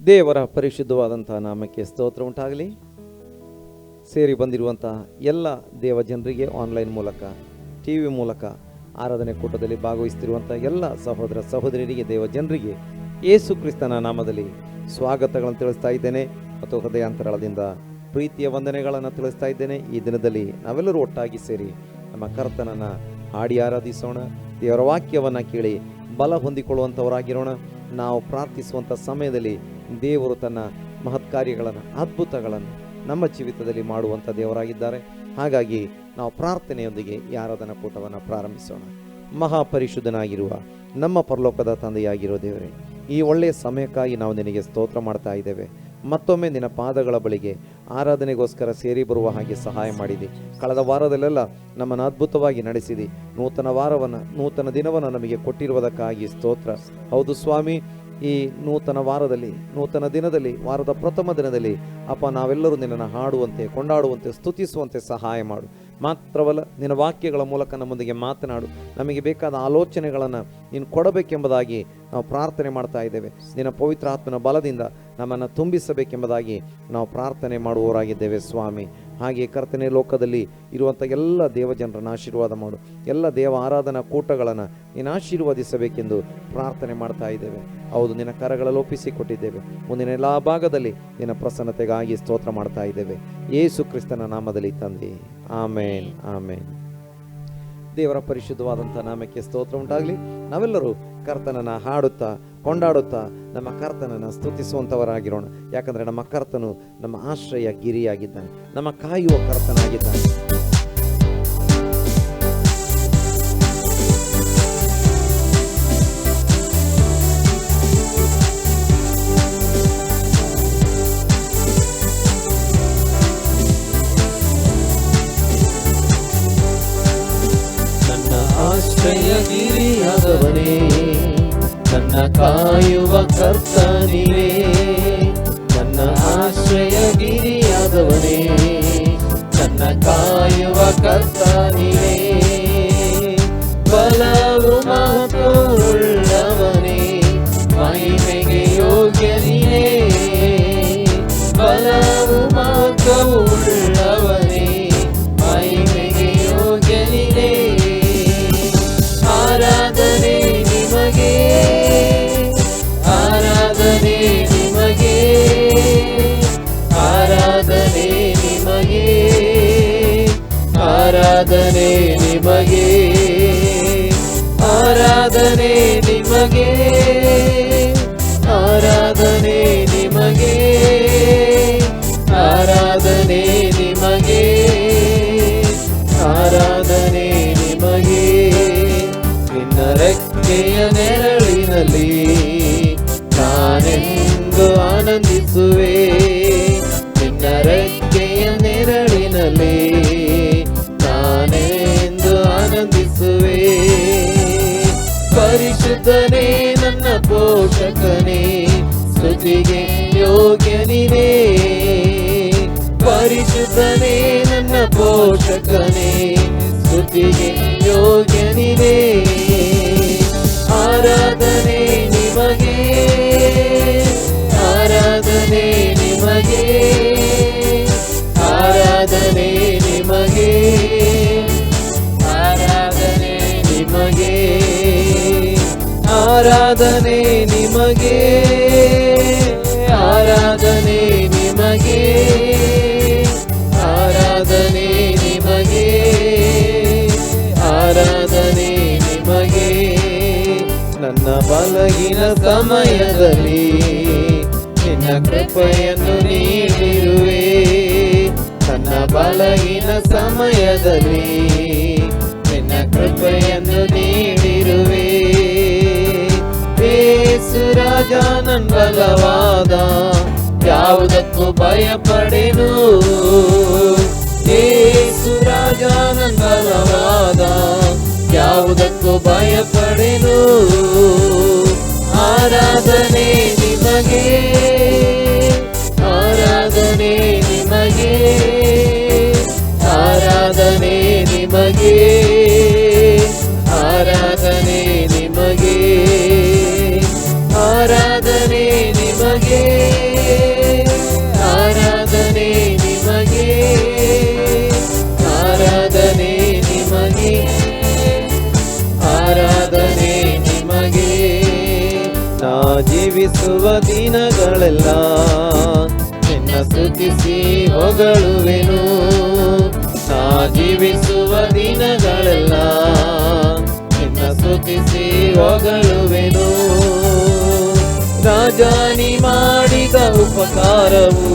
ದೇವರ ಪರಿಶುದ್ಧವಾದಂಥ ನಾಮಕ್ಕೆ ಸ್ತೋತ್ರ ಉಂಟಾಗಲಿ. ಸೇರಿ ಬಂದಿರುವಂಥ ಎಲ್ಲ ದೇವ ಜನರಿಗೆ, ಆನ್ಲೈನ್ ಮೂಲಕ, ಟಿ ವಿ ಮೂಲಕ ಆರಾಧನೆ ಕೂಟದಲ್ಲಿ ಭಾಗವಹಿಸ್ತಿರುವಂಥ ಎಲ್ಲ ಸಹೋದರ ಸಹೋದರಿಯರಿಗೆ, ದೇವ ಜನರಿಗೆ ಯೇಸು ಕ್ರಿಸ್ತನ ನಾಮದಲ್ಲಿ ಸ್ವಾಗತಗಳನ್ನು ತಿಳಿಸ್ತಾ ಇದ್ದೇನೆ ಮತ್ತು ಹೃದಯಾಂತರಾಳದಿಂದ ಪ್ರೀತಿಯ ವಂದನೆಗಳನ್ನು ತಿಳಿಸ್ತಾ ಇದ್ದೇನೆ. ಈ ದಿನದಲ್ಲಿ ನಾವೆಲ್ಲರೂ ಒಟ್ಟಾಗಿ ಸೇರಿ ನಮ್ಮ ಕರ್ತನನ್ನು ಹಾಡಿ ಆರಾಧಿಸೋಣ. ದೇವರ ವಾಕ್ಯವನ್ನು ಕೇಳಿ ಬಲ ಹೊಂದಿಕೊಳ್ಳುವಂಥವರಾಗಿರೋಣ. ನಾವು ಪ್ರಾರ್ಥಿಸುವಂಥ ಸಮಯದಲ್ಲಿ ದೇವರು ತನ್ನ ಮಹತ್ ಕಾರ್ಯಗಳನ್ನು, ಅದ್ಭುತಗಳನ್ನು ನಮ್ಮ ಜೀವಿತದಲ್ಲಿ ಮಾಡುವಂಥ ದೇವರಾಗಿದ್ದಾರೆ. ಹಾಗಾಗಿ ನಾವು ಪ್ರಾರ್ಥನೆಯೊಂದಿಗೆ ಈ ಆರಾಧನಾ ಕೂಟವನ್ನು ಪ್ರಾರಂಭಿಸೋಣ. ಮಹಾಪರಿಶುದ್ಧನಾಗಿರುವ ನಮ್ಮ ಪರಲೋಕದ ತಂದೆಯಾಗಿರೋ ದೇವರೇ, ಈ ಒಳ್ಳೆಯ ಸಮಯಕ್ಕಾಗಿ ನಾವು ನಿನಗೆ ಸ್ತೋತ್ರ ಮಾಡ್ತಾ ಇದ್ದೇವೆ. ಮತ್ತೊಮ್ಮೆ ನಿನ್ನ ಪಾದಗಳ ಬಳಿಗೆ ಆರಾಧನೆಗೋಸ್ಕರ ಸೇರಿ ಬರುವ ಹಾಗೆ ಸಹಾಯ ಮಾಡಿದೆ. ಕಳೆದ ವಾರದಲ್ಲೆಲ್ಲ ನಮ್ಮನ್ನು ಅದ್ಭುತವಾಗಿ ನಡೆಸಿದಿ. ನೂತನ ದಿನವನ್ನು ನಮಗೆ ಕೊಟ್ಟಿರುವುದಕ್ಕಾಗಿ ಸ್ತೋತ್ರ. ಹೌದು ಸ್ವಾಮಿ, ಈ ನೂತನ ವಾರದಲ್ಲಿ, ನೂತನ ದಿನದಲ್ಲಿ, ವಾರದ ಪ್ರಥಮ ದಿನದಲ್ಲಿ ಅಪ್ಪ, ನಾವೆಲ್ಲರೂ ನಿನ್ನನ್ನು ಹಾಡುವಂತೆ, ಕೊಂಡಾಡುವಂತೆ, ಸ್ತುತಿಸುವಂತೆ ಸಹಾಯ ಮಾಡು. ಮಾತ್ರವಲ್ಲ, ನಿನ್ನ ವಾಕ್ಯಗಳ ಮೂಲಕ ನಮ್ಮೊಂದಿಗೆ ಮಾತನಾಡು. ನಮಗೆ ಬೇಕಾದ ಆಲೋಚನೆಗಳನ್ನು ನೀನು ಕೊಡಬೇಕೆಂಬುದಾಗಿ ನಾವು ಪ್ರಾರ್ಥನೆ ಮಾಡ್ತಾ ಇದ್ದೇವೆ. ನಿನ್ನ ಪವಿತ್ರ ಆತ್ಮನ ಬಲದಿಂದ ನಮ್ಮನ್ನು ತುಂಬಿಸಬೇಕೆಂಬುದಾಗಿ ನಾವು ಪ್ರಾರ್ಥನೆ ಮಾಡುವವರಾಗಿದ್ದೇವೆ ಸ್ವಾಮಿ. ಹಾಗೆ ಕರ್ತನೆ, ಲೋಕದಲ್ಲಿ ಇರುವಂಥ ಎಲ್ಲ ದೇವಜನರನ್ನು ಆಶೀರ್ವಾದ ಮಾಡು. ಎಲ್ಲ ದೇವ ಆರಾಧನಾ ಕೂಟಗಳನ್ನು ನೀನು ಆಶೀರ್ವದಿಸಬೇಕೆಂದು ಪ್ರಾರ್ಥನೆ ಮಾಡ್ತಾ ಇದ್ದೇವೆ. ಹೌದು, ನಿನ್ನ ಕರಗಳಲ್ಲಿ ಒಪ್ಪಿಸಿಕೊಟ್ಟಿದ್ದೇವೆ. ಮುಂದಿನ ಎಲ್ಲ ಭಾಗದಲ್ಲಿ ನಿನ್ನ ಪ್ರಸನ್ನತೆಗಾಗಿ ಸ್ತೋತ್ರ ಮಾಡ್ತಾ ಇದ್ದೇವೆ. ಯೇಸು ಕ್ರಿಸ್ತನ ನಾಮದಲ್ಲಿ ತಂದೆ, ಆಮೇನ್, ಆಮೇನ್. ದೇವರ ಪರಿಶುದ್ಧವಾದಂಥ ನಾಮಕ್ಕೆ ಸ್ತೋತ್ರ ಉಂಟಾಗಲಿ. ನಾವೆಲ್ಲರೂ ಕರ್ತನನ್ನು ಹಾಡುತ್ತಾ, ಕೊಂಡಾಡುತ್ತಾ ನಮ್ಮ ಕರ್ತನನ್ನು ಸ್ತುತಿಸುವಂಥವರಾಗಿರೋಣ. ಯಾಕಂದರೆ ನಮ್ಮ ಕರ್ತನು ನಮ್ಮ ಆಶ್ರಯ ಗಿರಿಯಾಗಿದ್ದಾನೆ, ನಮ್ಮ ಕಾಯುವ ಕರ್ತನಾಗಿದ್ದಾನೆ. ಆಶ್ರಯಗಿರಿಯಾದವನೇ, ನನ್ನ ಕಾಯುವ ಕರ್ತನಿನೇ. ನನ್ನ ಆಶ್ರಯಗಿರಿಯಾದವನೇ, ನನ್ನ ಕಾಯುವ ಕರ್ತನಿನೇ. ಬಲವು ಮಹತ್ವವುಳ್ಳವನೇ, ಮಹಿಮೆಗೆ ಯೋಗ್ಯನಿನೇ. ಬಲವು ಮಹತ್ವವುಳ್ಳವನೇ, ಮಹಿಮೆಗೆ ಯೋಗ್ಯನಿನೇ. ಆರಾಧನೆ ನಿಮಗೆ, ಆರಾಧನೆ ನಿಮಗೆ, ಆರಾಧನೆ ನಿಮಗೆ, ಆರಾಧನೆ ನಿಮಗೆ, ಆರಾಧನೆ ನಿಮಗೆ, ಆರಾಧನೆ ನಿಮಗೆ, ಆರಾಧನೆ ನಿಮಗೆ, ಆರಾಧನೆ ನಿಮಗೆ. ನಿನ್ನ ರೆಕ್ಕೆಯ ನೆರಳಿನಲ್ಲಿ ನಾನೆಂದು ಆನಂದಿಸುವೆ. ನಿನ್ನ ರೆಕ್ಕೆಯ ನೆರಳಿನಲ್ಲಿ ನಾನೆಂದು ಆನಂದಿಸುವೆ. ಪರಿಶುದ್ಧನೇ ನನ್ನ ಪೋಷಕನೇ, ಸ್ತುತಿಗೆ ಯೋಗ್ಯನಿನೇ. ಪರಿಶುದ್ಧನೇ ನನ್ನ ಪೋಷಕನೇ, ಸ್ತುತಿಗೆ ಯೋಗ್ಯನಿನೇ. ಆರಾಧನೆ ನಿಮಗೆ, ಆರಾಧನೆ ನಿಮಗೆ, ಆರಾಧನೆ ನಿಮಗೆ, ಆರಾಧನೆ ನಿಮಗೆ, ಆರಾಧನೆ ನಿಮಗೆ, ಆರಾಧನೆ ನಿಮಗೆ, ಆರಾಧನೆ ನಿಮಗೆ, ಆರಾಧನೆ ನಿಮಗೆ. ನನ್ನ ಬಲಗಿನ ಸಮಯದಲ್ಲಿ ನಿನ್ನ ಕೃಪೆಯನ್ನು ನೀಡಿರುವೆ. ನನ್ನ ಬಲಗಿನ ಸಮಯದಲ್ಲಿ ನಿನ್ನ ಕೃಪೆಯನ್ನು ನೀಡಿರುವೆ. ಯೇಸು ರಾಜ ನನ್ನ ಬಲವಾದ, ಯಾವುದಕ್ಕೂ ಭಯಪಡೆನು. ಯೇಸು ರಾಜ ನನ್ನ ಬಲವಾದ, ಯಾವುದಕ್ಕೂ ಭಯಪಡೆನು. ಆರಾಧನೆ ನಿಮಗೆ, ಆರಾಧನೆ ನಿಮಗೆ, ಆರಾಧನೆ ನಿಮಗೆ, ಆರಾಧನೆ ನಿಮಗೆ, ಆರಾಧನೆ ಆರಾಧನೆ ನಿಮಗೆ, ಆರಾಧನೆ ನಿಮಗೆ, ಆರಾಧನೆ ನಿಮಗೆ, ಆರಾಧನೆ ನಿಮಗೆ. ನಾ ಜೀವಿಸುವ ದಿನಗಳೆಲ್ಲ ನಿನ್ನ ಸ್ತುತಿಸಿ ಹೊಗಳುವೆನು. ನಾ ಜೀವಿಸುವ ದಿನಗಳೆಲ್ಲ ನಿನ್ನ ಸ್ತುತಿಸಿ ಹೊಗಳುವೆನು. ರಾಜಾನಿ ಮಾಡಿದ ಉಪಕಾರವು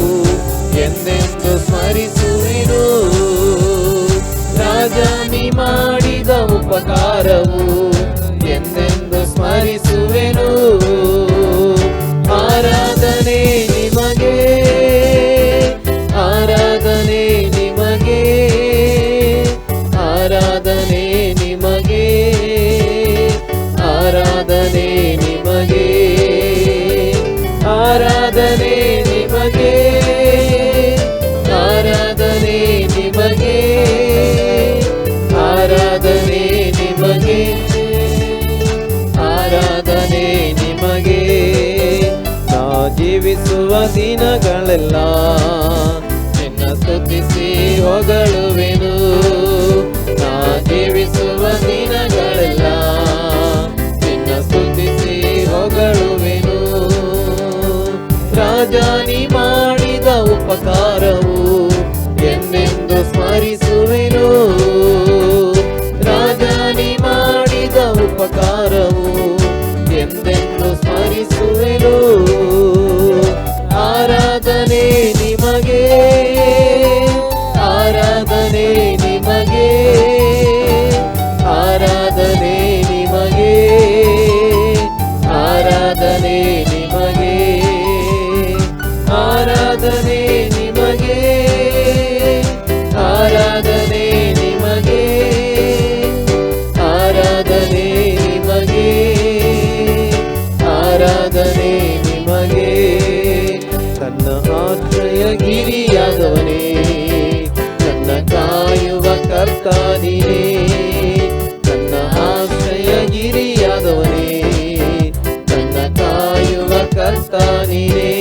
ಎಂದೆಂದು ಸ್ಮರಿಸುವೆನು. ರಾಜಾನಿ ಮಾಡಿದ ಉಪಕಾರವು ಎಂದೆಂದು ಸ್ಮರಿಸುವೆನು. ಆರಾಧನೆ ನಿಮಗೆ, ಆರಾಧನೆ ನಿಮಗೆ, ಆರಾಧನೆ ನಿಮಗೆ, ಆರಾಧನೆ ನಿಮಗೆ, ಆರಾಧನೆ ನಿಮಗೆ, ಆರಾಧನೆ ನಿಮಗೆ, ಆರಾಧನೆ ನಿಮಗೆ, ಆರಾಧನೆ ನಿಮಗೆ. ನಾ ಜೀವಿಸುವ ದಿನಗಳೆಲ್ಲ ನಿನ್ನ ಸ್ತುತಿಸಿ ಹೊಗಳುವೆನು. ನಾ ಜೀವಿಸುವ ದಿನಗಳೆಲ್ಲ ನಿನ್ನ ಸ್ತುತಿಸಿ ಹೊಗಳುವೆನು. ರಾಜಾನಿ ಮಾಡಿದ ಉಪಕಾರವು ಎಂದೆಂದು ಸ್ಮರಿಸುವೆನು. ರಾಜಾನಿ ಮಾಡಿದ ಉಪಕಾರವು ಎಂದೆಂದು ಸ್ಮರಿಸುವೆನು. ಆರಾಧನೆ ನಿಮಗೆ, ಆರಾಧನೆ ನಿಮಗೆ, ಆರಾಧನೆ ನಿಮಗೆ, ಆರಾಧನೆ ನಿಮಗೆ, ಆರಾಧನೆ ನಿಮಗೆ, ಆರಾಧನೆ ನಿಮಗೆ, ಆರಾಧನೆ ನಿಮಗೆ, ಆರಾಧನೆ ನಿಮಗೆ. ನನ್ನ ಆಶ್ರಯ ಗಿರಿಯಾದವನೇ, ನನ್ನ ಕಾಯುವ ಕರ್ತ ನೀನೇ. ನನ್ನ ಆಶ್ರಯ ಗಿರಿಯಾದವನೇ, ನನ್ನ ಕಾಯುವ ಕರ್ತ ನೀನೇ.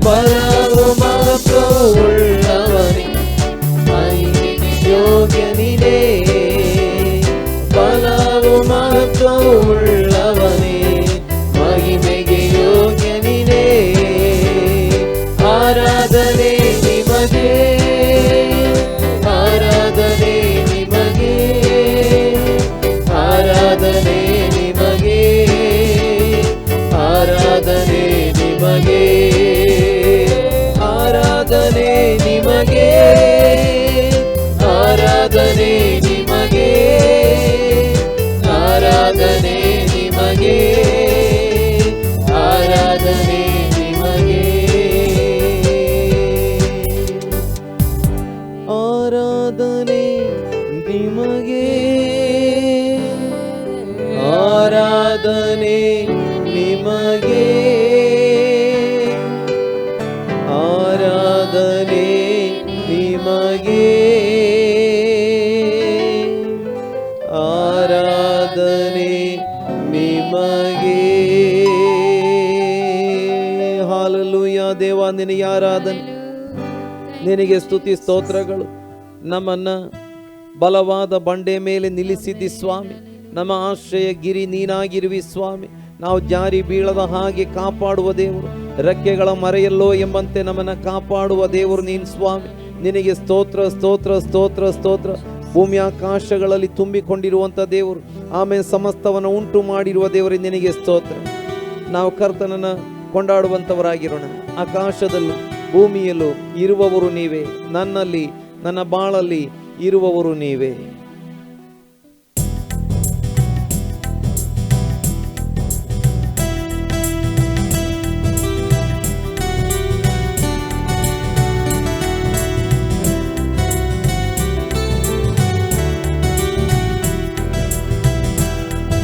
ಬಲವು ಮಹತ್ವವು ಉಳ್ಳವನೇ, ಮಹಿಮೆಗೆ ಯೋಗ್ಯ ನೀನೇ. ಬಲವು ಮಹತ್ವವು ಉಳ್ಳವನೇ, ಮಹಿಮೆಗೆ ಯೋಗ್ಯ ನೀನೇ. ಆರಾಧನೆ ನಿಮಗೆ, ಆರಾಧನೆ ನಿಮಗೆ, ಆರಾಧನೆ ನಿಮಗೆ, ಆರಾಧನೆ ನಿಮಗೆ, ಆರಾಧನೆ ನಿಮಗೆ, ಆರಾಧನೆ ನಿಮಗೆ, ಆರಾಧನೆ ನಿಮಗೆ, ಆರಾಧನೆ ನಿಮಗೆ, ಆರಾಧನೆ ನಿಮಗೆ, ಆರಾಧನೆ ನಿಮಗೆ, ಆರಾಧನೆ ನಿಮಗೆ, ಆರಾಧನೆ ನಿಮಗೆ. ಹಾಲೆಲೂಯಾ. ದೇವ ನಿನಗೆ ಆರಾಧನೆ, ನಿನಗೆ ಸ್ತುತಿ ಸ್ತೋತ್ರಗಳು. ನಮ್ಮನ್ನ ಬಲವಾದ ಬಂಡೆ ಮೇಲೆ ನಿಲ್ಲಿಸಿದ್ದಿ ಸ್ವಾಮಿ. ನಮ್ಮ ಆಶ್ರಯ ಗಿರಿ ನೀನಾಗಿರುವಿ ಸ್ವಾಮಿ. ನಾವು ಜಾರಿ ಬೀಳದ ಹಾಗೆ ಕಾಪಾಡುವ ದೇವರು, ರೆಕ್ಕೆಗಳ ಮರೆಯಲ್ಲೋ ಎಂಬಂತೆ ನಮ್ಮನ್ನು ಕಾಪಾಡುವ ದೇವರು ನೀನು ಸ್ವಾಮಿ. ನಿನಗೆ ಸ್ತೋತ್ರ ಸ್ತೋತ್ರ ಸ್ತೋತ್ರ ಸ್ತೋತ್ರ. ಭೂಮಿ ಆಕಾಶಗಳಲ್ಲಿ ತುಂಬಿಕೊಂಡಿರುವಂಥ ದೇವರು, ಆಮೇಲೆ ಸಮಸ್ತವನ್ನು ಉಂಟು ಮಾಡಿರುವ ದೇವರೇ ನಿನಗೆ ಸ್ತೋತ್ರ. ನಾವು ಕರ್ತನನ್ನು ಕೊಂಡಾಡುವಂಥವರಾಗಿರೋಣ. ಆಕಾಶದಲ್ಲೂ ಭೂಮಿಯಲ್ಲೂ ಇರುವವರು ನೀವೇ, ನನ್ನಲ್ಲಿ ನನ್ನ ಬಾಳಲ್ಲಿ ಇರುವವರು ನೀವೇ.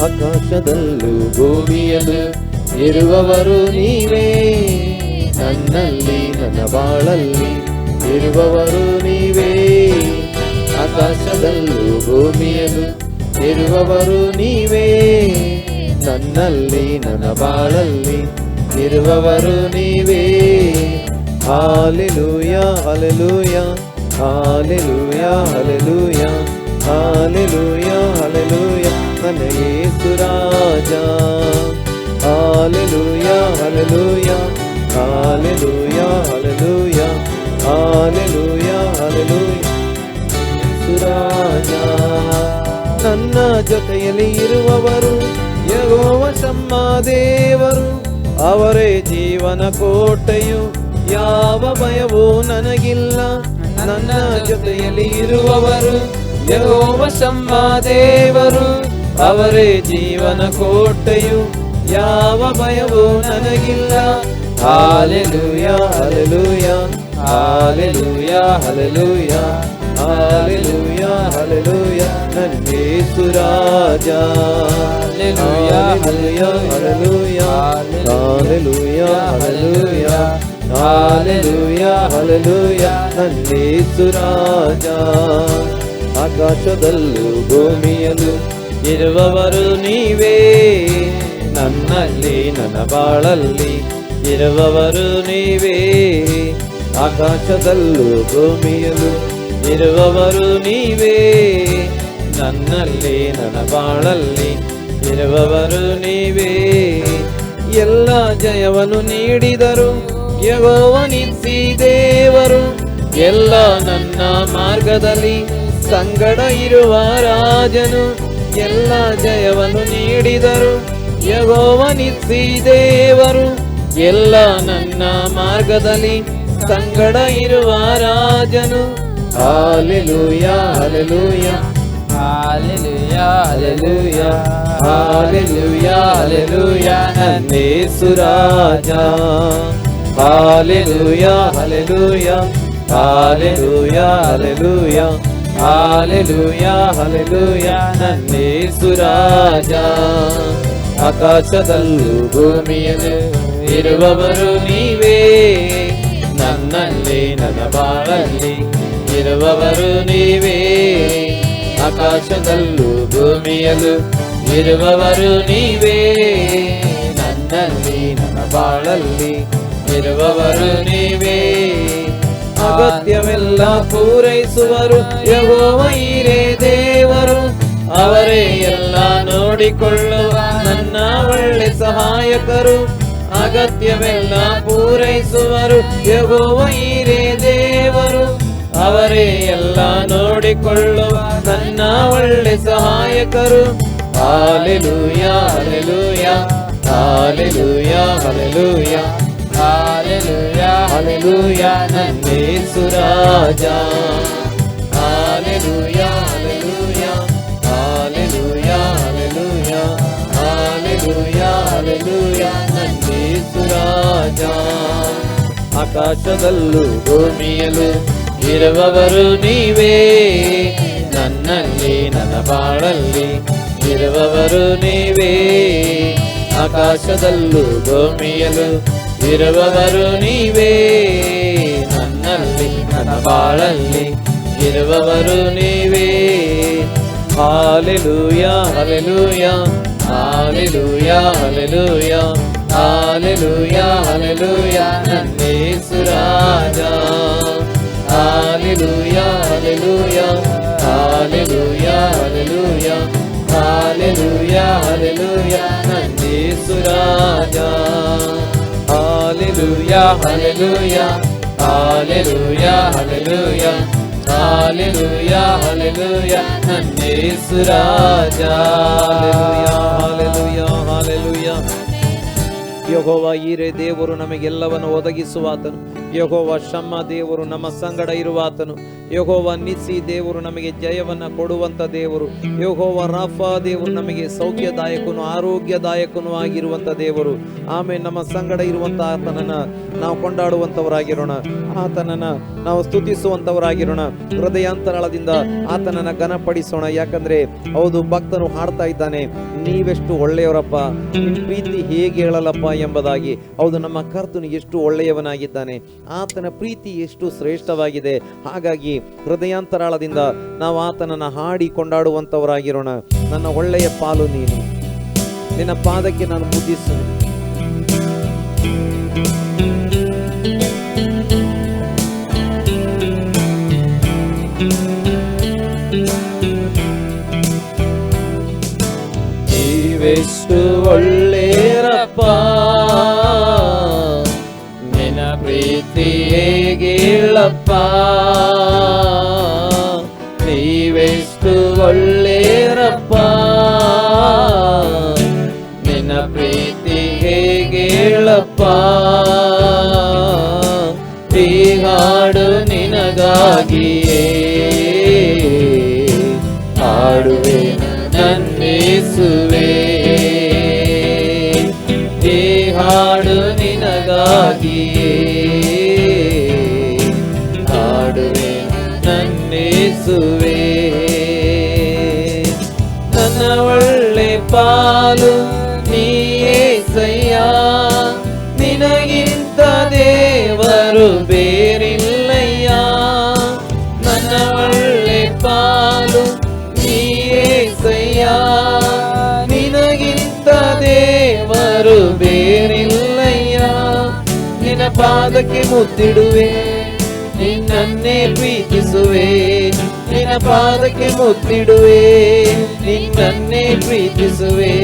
ಆಕಾಶದಲ್ಲೂ ಭೂಮಿಯಲ್ಲೂ ಇರುವವರು ನೀವೇ, ನನ್ನಲ್ಲಿ ನನ್ನ ಬಾಳಲ್ಲಿ ಇರುವವರು ನೀವೇ. ಆಕಾಶದಲ್ಲೂ ಭೂಮಿಯಲ್ಲೂ ಇರುವವರು ನೀವೇ, ನನ್ನಲ್ಲಿ ನನ್ನ ಬಾಳಲ್ಲಿ ಇರುವವರು ನೀವೇ. Hallelujah hallelujah hallelujah hallelujah hallelujah hallelujah ನನ್ನ ಯೇಸು ರಾಜ. Hallelujah hallelujah hallelujah hallelujah hallelujah hallelujah Yesu ರಾಜ. ನನ್ನ ಜೊತೆಯಲ್ಲಿ ಇರುವವರು ಯೆಹೋವ ಶಮ್ಮ ದೇವರು, ಅವರೇ ಜೀವನ ಕೋಟೆಯು, ಯಾವ ಭಯವೂ ನನಗಿಲ್ಲ. ನನ್ನ ಜೊತೆಯಲ್ಲಿ ಇರುವವರು ಯೆಹೋವ ಶಮ್ಮ ದೇವರು, ಅವರೇ ಜೀವನ ಕೋಟೆಯು, ಯಾವ ಭಯವೂ ನನಗಿಲ್ಲ. Hallelujah hallelujah hallelujah hallelujah hallelujah hallelujah ನನ್ನ ಯೇಸು ರಾಜ. Hallelujah hallelujah hallelujah hallelujah hallelujah hallelujah ನನ್ನ ಯೇಸು ರಾಜ. ಆಕಾಶದಲ್ಲೂ ಭೂಮಿಯಲ್ಲೂ ಇರುವವರು ನೀವೇ, ನನ್ನಲ್ಲಿ ನನ್ನ ಬಾಳಲ್ಲಿ ಇರುವವರು ನೀವೇ. ಆಕಾಶದಲ್ಲೂ ಭೂಮಿಯಲ್ಲೂ ಇರುವವರು ನೀವೇ, ನನ್ನಲ್ಲಿ ನನ್ನ ಬಾಳಲ್ಲಿ ಇರುವವರು ನೀವೇ. ಎಲ್ಲ ಜಯವನ್ನು ನೀಡಿದರು ಯೆಹೋವ ನಿಸ್ಸಿ ದೇವರು, ಎಲ್ಲ ನನ್ನ ಮಾರ್ಗದಲ್ಲಿ ಸಂಗಡ ಇರುವ ರಾಜನು. ಎಲ್ಲ ಜಯವನ್ನು ನೀಡಿದರು ಯೆಹೋವ ನಿಸ್ಸಿ ದೇವರು, ಎಲ್ಲ ನನ್ನ ಮಾರ್ಗದಲ್ಲಿ ಸಂಗಡ ಇರುವ ರಾಜನು. Hallelujah hallelujah hallelujah hallelujah hallelujah hallelujah ನನ್ನ ಯೇಸು ರಾಜ. Hallelujah hallelujah hallelujah hallelujah hallelujah hallelujah ನನ್ನ ಯೇಸು ರಾಜ. ಆಕಾಶದಲ್ಲೂ ಭೂಮಿಯಲ್ಲೂ ಇರುವವರು ನೀವೇ, ನನ್ನಲ್ಲಿ ನನ್ನ ಬಾಳಲ್ಲಿ ಇರುವವರು ನೀವೇ. ಆಕಾಶದಲ್ಲೂ ಭೂಮಿಯಲ್ಲೂ ಇರುವವರು ನೀವೇ, ನನ್ನಲ್ಲಿ ನನ್ನ ಬಾಳಲ್ಲಿ ಇರುವವರು ನೀವೇ. ಅಗತ್ಯವೆಲ್ಲ ಪೂರೈಸುವರು ಯೆಹೋವ ಈರೇ ದೇವರು, ಅವರೇ ಎಲ್ಲ ನೋಡಿಕೊಳ್ಳುವ ನನ್ನ ಒಳ್ಳೆ ಸಹಾಯಕರು. ಅಗತ್ಯವೆಲ್ಲ ಪೂರೈಸುವರು ಯೆಹೋವ ಈರೇ ದೇವರು, ಅವರೇ ಎಲ್ಲ ನೋಡಿಕೊಳ್ಳುವ ನನ್ನ ಒಳ್ಳೆ ಸಹಾಯಕರು. Hallelujah hallelujah hallelujah hallelujah hallelujah hallelujah ನನ್ನ ಯೇಸು ರಾಜ. Hallelujah hallelujah hallelujah hallelujah hallelujah hallelujah ನನ್ನ ಯೇಸು ರಾಜ. ಆಕಾಶದಲ್ಲೂ ಭೂಮಿಯಲ್ಲೂ ಇರುವವರು ನೀವೇ, ನನ್ನಲ್ಲಿ ನನ್ನ ಬಾಳಲ್ಲಿ ಇರುವವರು ನೀವೇ. ಆಕಾಶದಲ್ಲೂ ಭೂಮಿಯಲ್ಲೂ ಇರುವವರು ನೀವೇ, ನನ್ನಲ್ಲಿ ನನ್ನ ಬಾಳಲ್ಲಿ ಇರುವವರು ನೀವೇ. Hallelujah hallelujah hallelujah hallelujah hallelujah hallelujah ನನ್ನ ಯೇಸು ರಾಜ. Hallelujah hallelujah hallelujah hallelujah hallelujah hallelujah ನನ್ನ ಯೇಸು ರಾಜ. Hallelujah hallelujah hallelujah hallelujah hallelujah hallelujah ನನ್ನ ಯೇಸು ರಾಜ. Hallelujah hallelujah. ಯೆಹೋವ ಈರೇ ದೇವರು ನಮಗೆಲ್ಲವನ್ನು ಒದಗಿಸುವಾತನು, ಯೆಹೋವ ಶಮ್ಮ ದೇವರು ನಮ್ಮ ಸಂಗಡ ಇರುವಾತನು, ಯೆಹೋವ ನಿಸ್ಸಿ ದೇವರು ನಮಗೆ ಜಯವನ್ನು ಕೊಡುವಂತ ದೇವರು, ಯೆಹೋವ ರಾಫಾ ದೇವರು ನಮಗೆ ಸೌಖ್ಯದಾಯಕನು ಆರೋಗ್ಯದಾಯಕನು ಆಗಿರುವಂತ ದೇವರು. ಆಮೇಲೆ ನಮ್ಮ ಸಂಗಡ ಇರುವಂತ ಆತನನ್ನ ನಾವು ಕೊಂಡಾಡುವಂತವರಾಗಿರೋಣ, ಆತನನ್ನ ನಾವು ಸ್ತುತಿಸುವಂತವರಾಗಿರೋಣ, ಹೃದಯಾಂತರಾಳದಿಂದ ಆತನನ್ನ ಘನಪಡಿಸೋಣ. ಯಾಕಂದ್ರೆ ಹೌದು, ಭಕ್ತನು ಹಾಡ್ತಾ ಇದ್ದಾನೆ, ನೀವೆಷ್ಟು ಒಳ್ಳೆಯವರಪ್ಪ, ನಿನ್ನ ಪ್ರೀತಿ ಹೇಗೆ ಹೇಳಲಪ್ಪ ಎಂಬುದಾಗಿ. ಹೌದು, ನಮ್ಮ ಕರ್ತನು ಎಷ್ಟು ಒಳ್ಳೆಯವನಾಗಿದ್ದಾನೆ, ಆತನ ಪ್ರೀತಿ ಎಷ್ಟು ಶ್ರೇಷ್ಠವಾಗಿದೆ. ಹಾಗಾಗಿ ಹೃದಯಾಂತರಾಳದಿಂದ ನಾವು ಆತನನ್ನ ಹಾಡಿ ಕೊಂಡಾಡುವಂತವರಾಗಿರೋಣ. ನನ್ನ ಒಳ್ಳೆಯ ಪಾಲು ನೀನು, ನಿನ್ನ ಪಾದಕ್ಕೆ ನಾನು ಮುದ್ದಿಸುವೆ. ನೀವೆಷ್ಟು ಒಳ್ಳೆಯರಪ್ಪ, ನಿನ್ನ ಪ್ರೀತಿ ಹೇಗಿಲ್ಲಪ್ಪ. ನೀವೆಷ್ಟು ಒಳ್ಳೆಯರಪ್ಪ, ನಿನ್ನ ಪ್ರೀತಿ ಹೇಗಿಲ್ಲಪ್ಪ. ಈ ಹಾಡು ನಿನಗಾಗಿಯೇ ಹಾಡುವೆ ನನ್ನೇಸುವೆ. ಈ ಹಾಡು ನಿನಗಾಗಿಯೇ ಹಾಡುವೆ ನನ್ನೇಸುವೆ. ನನ್ನ ಒಳ್ಳೆ ಪಾಲು ನೀಯೇಸಯ್ಯ, ನಿನಗಿಂತ ದೇವರು ಬೇರಿಲ್ಲಯ್ಯ. ನನ್ನ ಒಳ್ಳೆ ಪಾಲು ನೀಯೇಸಯ್ಯ, ನಿನಗಿಂತ ದೇವರು ಬೇರಿಲ್ಲಯ್ಯ. ನಿನ್ನ ಪಾದಕ್ಕೆ ಮುತ್ತಿಡುವೆ, ನಿನ್ನನ್ನೇ ಪ್ರೀತಿಸುವೆ. ನಿನ್ನ ಪಾದಕ್ಕೆ ಮುತ್ತಿಡುವೆ, ನಿನ್ನನ್ನೇ ಪ್ರೀತಿಸುವೆ.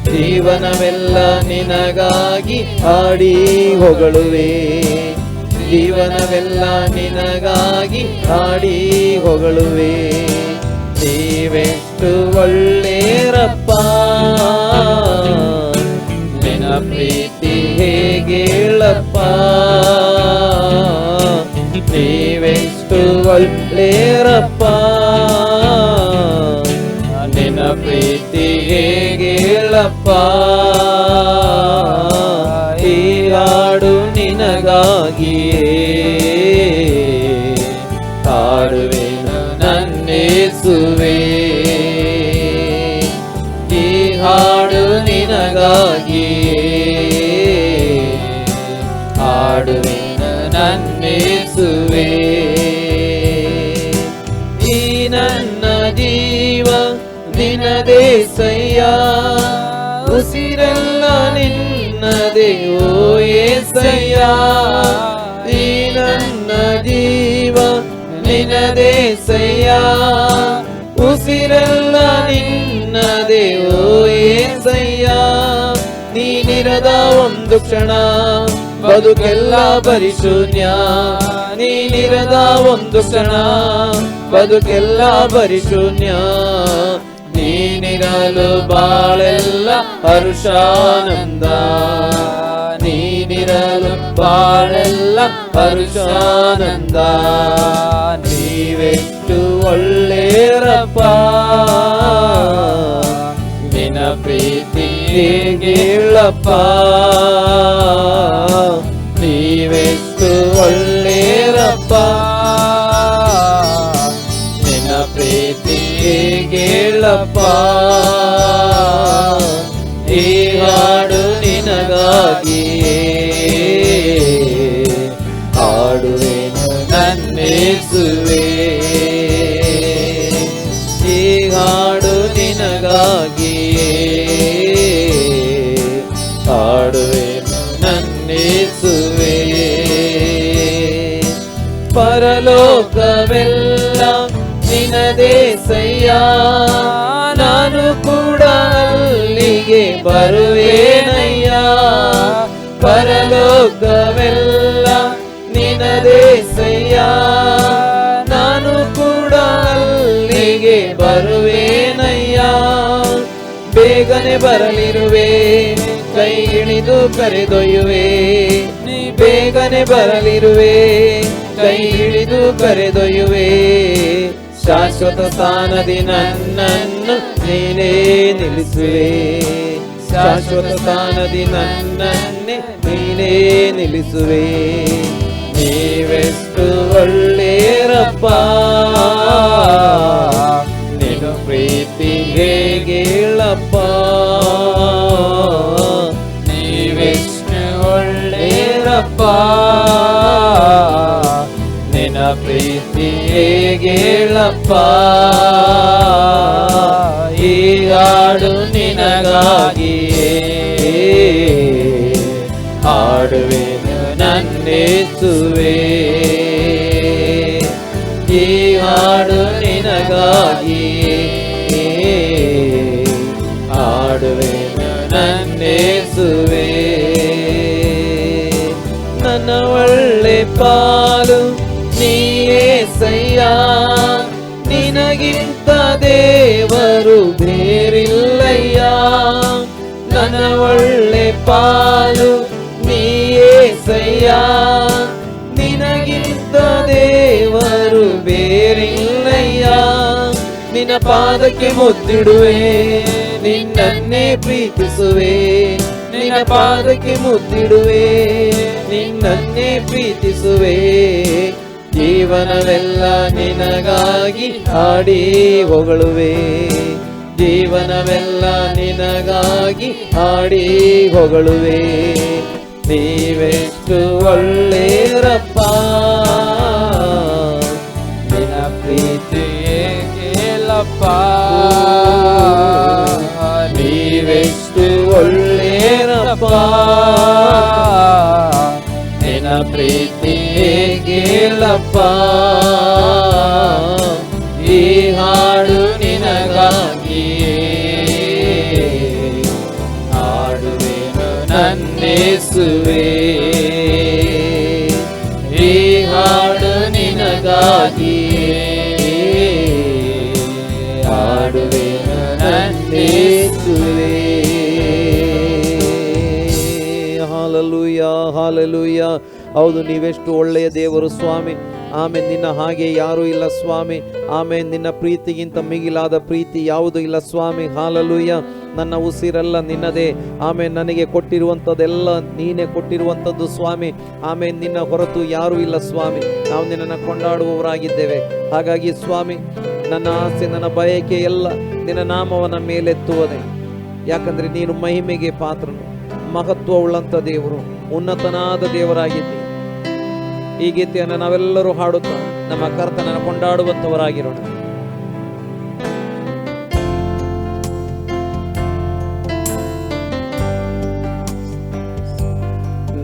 ಜೀವನವೆಲ್ಲ ನಿನಗಾಗಿ ಹಾಡಿ ಹೊಗಳುವೆ. ಜೀವನವೆಲ್ಲ ನಿನಗಾಗಿ ಹಾಡಿ ಹೊಗಳುವೆ. ನೀವೆಷ್ಟು ಒಳ್ಳೆಯರಪ್ಪ, ನಿನ್ನ ಪ್ರೀತಿ ಹೇಗೇಳಪ್ಪ. ನೀವೆಷ್ಟು ಒಳ್ಳೆಯರಪ್ಪ, ನಿನ್ನ ಪ್ರೀತಿ ಹೇಗೇಳಪ್ಪ. ಈ ಹಾಡು ನಿನಗಾಗಿಯೇ ಹಾಡುವೆನು ನನ್ನೇಸುವೆ. ಈ ಹಾಡು ನಿನಗಾಗಿಯೇ ಹಾಡುವೆನು ನನ್ನೇಸುವೆ. ಈ ನನ್ನ ಜೀವ ನಿನ್ನದೇಸಯ್ಯ, ಉಸಿರೆಲ್ಲ ನಿನ್ನದೇ ಓ ಏಸಯ್ಯ. ಈ ನನ್ನ ಜೀವ ನಿನ್ನದೇಸಯ್ಯ, ಉಸಿರೆಲ್ಲ ನಿನ್ನದೇ ಓ ಏಸಯ್ಯ. ನೀನಿರದ ಒಂದು ಕ್ಷಣ ಬದುಕೆಲ್ಲ ಪರಿಶೂನ್ಯ. ನೀನಿರದ ಒಂದು ಕ್ಷಣ ಬದುಕೆಲ್ಲ ಪರಿಶೂನ್ಯ. ನೀನಿರಲು ಬಾಳೆಲ್ಲ ಹರುಷಾನಂದ. ನೀನಿರಲು ಬಾಳೆಲ್ಲ ಹರುಷಾನಂದ. ನೀವೆಷ್ಟು ಒಳ್ಳೆಯರಪ್ಪ, ನಿನ್ನ ಪ್ರೀತಿ ಹೇಗೇಳಪ್ಪ. ನೀವೆಷ್ಟು ಒಳ್ಳೆಯರಪ್ಪ, ನಿನ್ನ ಪ್ರೀತಿ ಹೇಗೇಳಪ್ಪ. ಈ ಹಾಡು ನಿನಗಾಗಿಯೇ ಹಾಡುವೆನು ನನ್ನೇಸುವೆ. ಈ ಹಾಡು ನಿನಗಾಗಿಯೇ ಹಾಡುವೆನು ನನ್ನೇಸುವೆ. ಪರಲೋಕವೆಲ್ಲ ನಿನದೇಸಯ್ಯ, ನಾನು ಕೂಡ ಅಲ್ಲಿಗೆ ಬರುವೇನಯ್ಯ. ಪರಲೋಕವೆಲ್ಲ ನಿನದೇಸಯ್ಯ, ನಾನು ಕೂಡ ಅಲ್ಲಿಗೆ ಬರುವೇನಯ್ಯ. ಬೇಗನೆ ಬರಲಿರುವೆ, ಕೈ ಹಿಡಿದು ಕರೆದೊಯ್ಯುವೆ. ನೀ ಬೇಗನೆ ಬರಲಿರುವೆ, ಕೈ ಹಿಡಿದು ಕರೆದೊಯ್ಯುವೆ. ಶಾಶ್ವತ ಸ್ಥಾನದಿ ನನ್ನನ್ನು ನೀನೇ ನಿಲ್ಲಿಸುವೆ. ಶಾಶ್ವತ ಸ್ಥಾನದಿ ನನ್ನನ್ನೇ ನೀನೇ ನಿಲ್ಲಿಸುವೆ. ನೀವೆಷ್ಟು ಒಳ್ಳೆಯರಪ್ಪ, ನಿನ್ನ ಪ್ರೀತಿ ಹೇಗೇಳಪ್ಪ. ನೀವೆಷ್ಟು ಒಳ್ಳೆಯರಪ್ಪ, ನಿನ್ನ ಪ್ರೀತಿ ಹೇಗೇಳಪ್ಪ. ಈ ಈ ಹಾಡು ನಿನಗಾಗಿಯೇ ಹಾಡುವೆನು ನನ್ನೇಸುವೆ. ಈ ಹಾಡು ನಿನಗಾಗಿಯೇ ಹಾಡುವೆನು ನನ್ನೇಸುವೆ. ನನ್ನ ಒಳ್ಳೆ ಪಾಲು ನೀಯೇಸಯ್ಯ, ನಿನಗಿಂತ ದೇವರು ಬೇರಿಲ್ಲಯ್ಯ. ನನ್ನ ಒಳ್ಳೆ ಪಾಲು ನೀಯೇಸಯ್ಯ, ನಿನಗಿಂತ ದೇವರು ಬೇರಿಲ್ಲಯ್ಯ. ನಿನ್ನ ಪಾದಕ್ಕೆ ಮುದ್ದಿಡುವೆ, ನಿನ್ನನ್ನೇ ಪ್ರೀತಿಸುವೆ. ನಿನ್ನ ಪಾದಕ್ಕೆ ಮುದ್ದಿಡುವೆ, ನಿನ್ನನ್ನೇ ಪ್ರೀತಿಸುವೆ. ಜೀವನವೆಲ್ಲ ನಿನಗಾಗಿ ಹಾಡಿ ಹೊಗಳುವೆ. ಜೀವನವೆಲ್ಲ ನಿನಗಾಗಿ ಹಾಡಿ ಹೊಗಳುವೆ. ನೀವೆಷ್ಟು ಒಳ್ಳೆಯರಪ್ಪ, ನಿನ್ನ ಪ್ರೀತಿಯೇ ಕೇಳಪ್ಪ. ನೀವೆಷ್ಟು ಒಳ್ಳೆಯರಪ್ಪ, ನಿನ್ನ ಪ್ರೀತಿಯೇ ಕೇಳಪ್ಪ. ಈ ಹಾಡು ನಿನಗಾಗಿಯೇ ಹಾಡುವೆನು ನನ್ನೇಸುವೆ. ಈ ಹಾಡು ನಿನಗಾಗಿಯೇ ಹಾಡುವೆನು ನನ್ನೇಸುವೆ. Hallelujah, hallelujah. ಹೌದು, ನೀವೆಷ್ಟು ಒಳ್ಳೆಯ ದೇವರು ಸ್ವಾಮಿ. ಆಮೇಲೆ ನಿನ್ನ ಹಾಗೆ ಯಾರೂ ಇಲ್ಲ ಸ್ವಾಮಿ. ಆಮೇಲೆ ನಿನ್ನ ಪ್ರೀತಿಗಿಂತ ಮಿಗಿಲಾದ ಪ್ರೀತಿ ಯಾವುದೂ ಇಲ್ಲ ಸ್ವಾಮಿ. ಹಾಲೆಲೂಯಾ. ನನ್ನ ಉಸಿರೆಲ್ಲ ನಿನ್ನದೇ. ಆಮೇಲೆ ನನಗೆ ಕೊಟ್ಟಿರುವಂಥದ್ದೆಲ್ಲ ನೀನೇ ಕೊಟ್ಟಿರುವಂಥದ್ದು ಸ್ವಾಮಿ. ಆಮೇಲೆ ನಿನ್ನ ಹೊರತು ಯಾರೂ ಇಲ್ಲ ಸ್ವಾಮಿ. ನಾವು ನಿನ್ನನ್ನು ಕೊಂಡಾಡುವವರಾಗಿದ್ದೇವೆ. ಹಾಗಾಗಿ ಸ್ವಾಮಿ, ನನ್ನ ಆಸೆ, ನನ್ನ ಬಯಕೆ ಎಲ್ಲ ನಿನ್ನ ನಾಮವನ್ನ ಮೇಲೆತ್ತುವುದೇ. ಯಾಕಂದರೆ ನೀನು ಮಹಿಮೆಗೆ ಪಾತ್ರನು, ಮಹತ್ವವುಳ್ಳಂಥ ದೇವರು, ಉನ್ನತನಾದ ದೇವರಾಗಿದ್ದಿ. ಈ ಗೀತೆಯನ್ನು ನಾವೆಲ್ಲರೂ ಹಾಡುತ್ತಾ ನಮ್ಮ ಕರ್ತನನ್ನು ಕೊಂಡಾಡುವಂಥವರಾಗಿರೋಣ.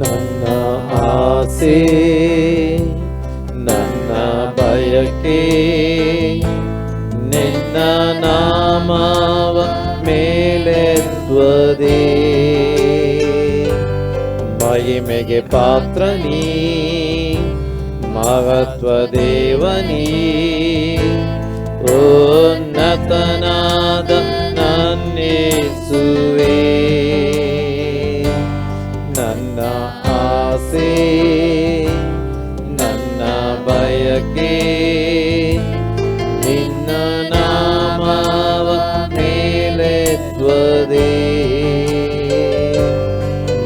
ನನ್ನ ಆಸೆ, ನನ್ನ ಬಯಕೆ ನಿನ್ನ ನಾಮವ ಮೇಲೆತ್ತುವುದೇ. ಮಹಿಮೆಗೆ ಪಾತ್ರ ನೀ, ಮಹತ್ವ ದೇವನೀ, ಉನ್ನತನಾದ ನನ್ನೇಸುವೆ. ನನ್ನ ಆಸೆ, ನನ್ನ ಬಯಕೆ ನಿನ್ನ ನಾಮವ ಮೇಲೆತ್ತುವುದೇ.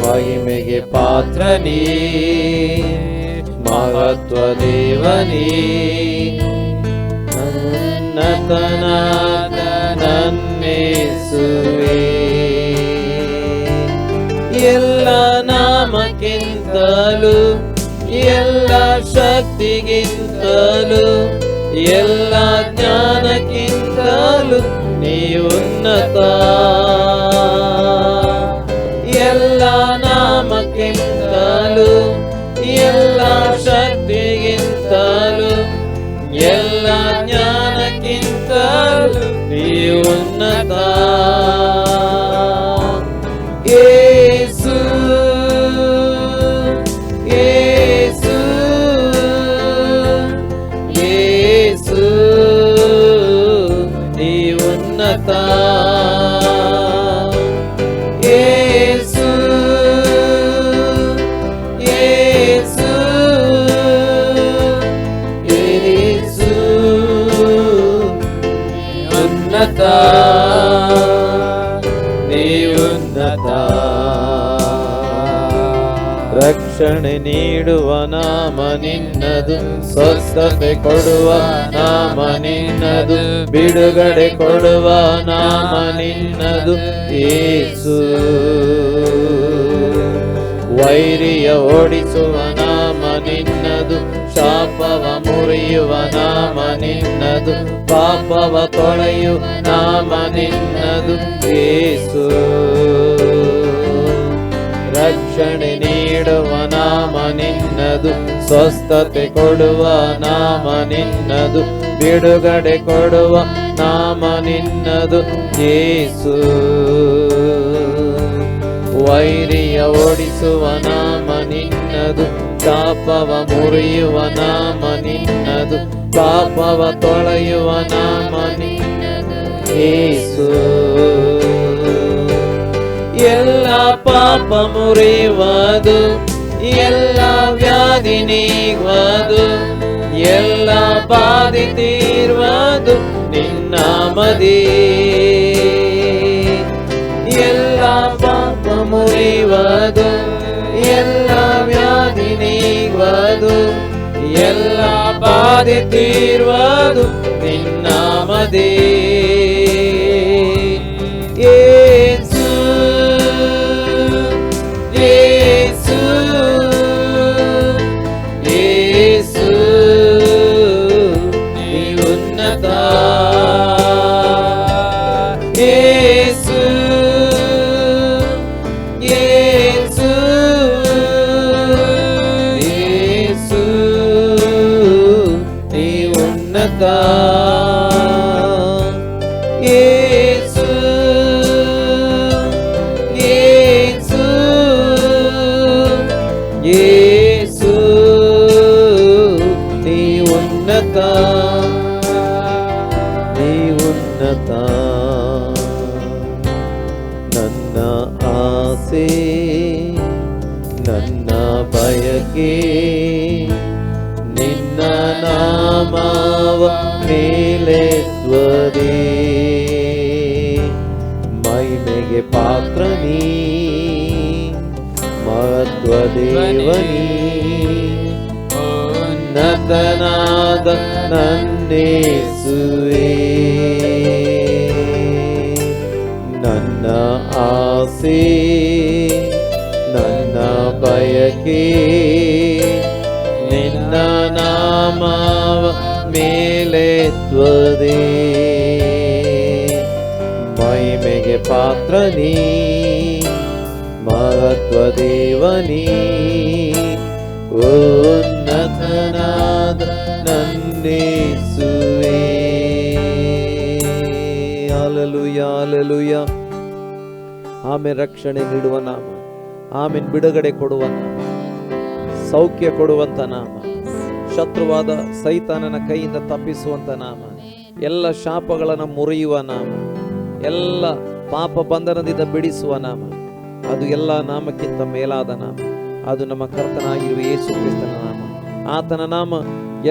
ಮಹಿಮೆಗೆ ಪಾತ್ರ ನೀ, ಮಹತ್ವ ದೇವನೀ, ಉನ್ನತನಾದ ನನ್ನೇಸುವೆ. ಎಲ್ಲ ನಾಮಕ್ಕಿಂತಲೂ, ಎಲ್ಲ ಶಕ್ತಿಗಿಂತಲೂ, ಎಲ್ಲ ಜ್ಞಾನಕ್ಕಿಂತಲೂ ನೀ ಉನ್ನತ. ಎಲ್ಲ ನಾಮಕ್ಕಿಂತಲೂ, ಎಲ್ಲ ಶಕ್ತಿಗಿಂತಲೂ, ಎಲ್ಲ ಜ್ಞಾನಕ್ಕಿಂತಲೂ ನೀ ಉನ್ನತ. ಯೇಸು, ಯೇಸು, ಯೇಸು, ನೀ ಉನ್ನತ. ಯೇಸು, ಯೇಸು, ಯೇಸು, ಉನ್ನತ, ನೀ ಉನ್ನತ. ರಕ್ಷಣೆ ನೀಡುವ ನಾಮ ನಿನ್ನದು, ಸ್ವಸ್ಥತೆ ಕೊಡುವ ನಾಮ ನಿನ್ನದು, ಬಿಡುಗಡೆ ಕೊಡುವ ನಾಮ ನಿನ್ನದು ಯೇಸು. ವೈರಿಯ ಓಡಿಸುವ ನಾಮ ನಿನ್ನದು, ನಿನ್ನದು, ಶಾಪವ ಮುರಿಯುವ ನಾಮ ನಿನ್ನದು, ಪಾಪವ ತೊಳೆಯು ನಾಮ ನಿನ್ನದು ಯೇಸು. ರಕ್ಷಣೆ ನೀಡುವ ನಾಮ ನಿನ್ನದು, ಸ್ವಸ್ಥತೆ ಕೊಡುವ ನಾಮ ನಿನ್ನದು, ಬಿಡುಗಡೆ ಕೊಡುವ ನಾಮ ನಿನ್ನದು ಯೇಸು. ವೈರಿಯ ಓಡಿಸುವ ನಾಮ ನಿನ್ನದು, ಶಾಪವ ಮುರಿಯುವ ನಾಮ ನಿನ್ನದು, ಪಾಪವ ತೊಳೆಯುವ ನಾಮ ನಿನ್ನದು ಯೇಸು. ಎಲ್ಲ ಪಾಪ ಮುರಿಯುವುದು, ಎಲ್ಲ ವ್ಯಾಧಿ ನೀಗುವುದು, ಎಲ್ಲ ಬಾಧೆ ತೀರುವುದು ನಿನ್ನಾಮದೇ. ಎಲ್ಲ ಪಾಪ ಮುರಿಯುವುದು, ಎಲ್ಲ ವ್ಯಾಧಿ ನೀಗುವುದು, ಎಲ್ಲ ಬಾಧೆ ತೀರುವುದು ನಿನ್ನಾಮದೇ. ಯೇಸು ಯೇಸು ಯೇಸು ನೀ ಉನ್ನತ. ಯೇಸು ಯೇಸು ಯೇಸು ನೀ ಉನ್ನತ. ಯೇಸು ಯೇಸು ಯೇಸು ನೀ ಉನ್ನತ, ನೀ ಉನ್ನತ. ನನ್ನ ಆಸೆ ನನ್ನ ಬಯಕೆ ನಿನ್ನ ನಾಮವ ಮೇಲೆತ್ವದೇ. ಮಹಿಮೆಗೆ ಪಾತ್ರ ನೀ, ಮಹತ್ವ ದೇವನೀ, ಉನ್ನತನಾದ ನನ್ನೇಸುವೆ. ನನ್ನ ಆಸೆ ನನ್ನ ಬಯಕೆ ನಿನ್ನ ನಾಮವ ಮೇಲೆತ್ವದೇ. ಮಹಿಮೆಗೆ ಪಾತ್ರ ನೀ, ಮಹತ್ವ ದೇವನೀ, ಉನ್ನತನಾದ ನನ್ನೇಸುವೆ. Hallelujah hallelujah. ಆಮೇಲೆ ರಕ್ಷಣೆ ನೀಡುವ ನಾಮ, ಆಮೇಲೆ ಬಿಡುಗಡೆ ಕೊಡುವ ನಾಮ, ಸೌಖ್ಯ ಕೊಡುವಂತ ನಾಮ, ಶತ್ರುವಾದ ಸೈತಾನನ ಕೈಯಿಂದ ತಪ್ಪಿಸುವಂತ ನಾಮ, ಎಲ್ಲ ಶಾಪಗಳನ್ನು ಮುರಿಯುವ ನಾಮ, ಎಲ್ಲ ಪಾಪ ಬಂಧನದಿಂದ ಬಿಡಿಸುವ ನಾಮ, ಅದು ಎಲ್ಲ ನಾಮಕ್ಕಿಂತ ಮೇಲಾದ ನಾಮ. ಅದು ನಮ್ಮ ಕರ್ತನಾಗಿರುವ ಯೇಸು ಕ್ರಿಸ್ತನ ನಾಮ. ಆತನ ನಾಮ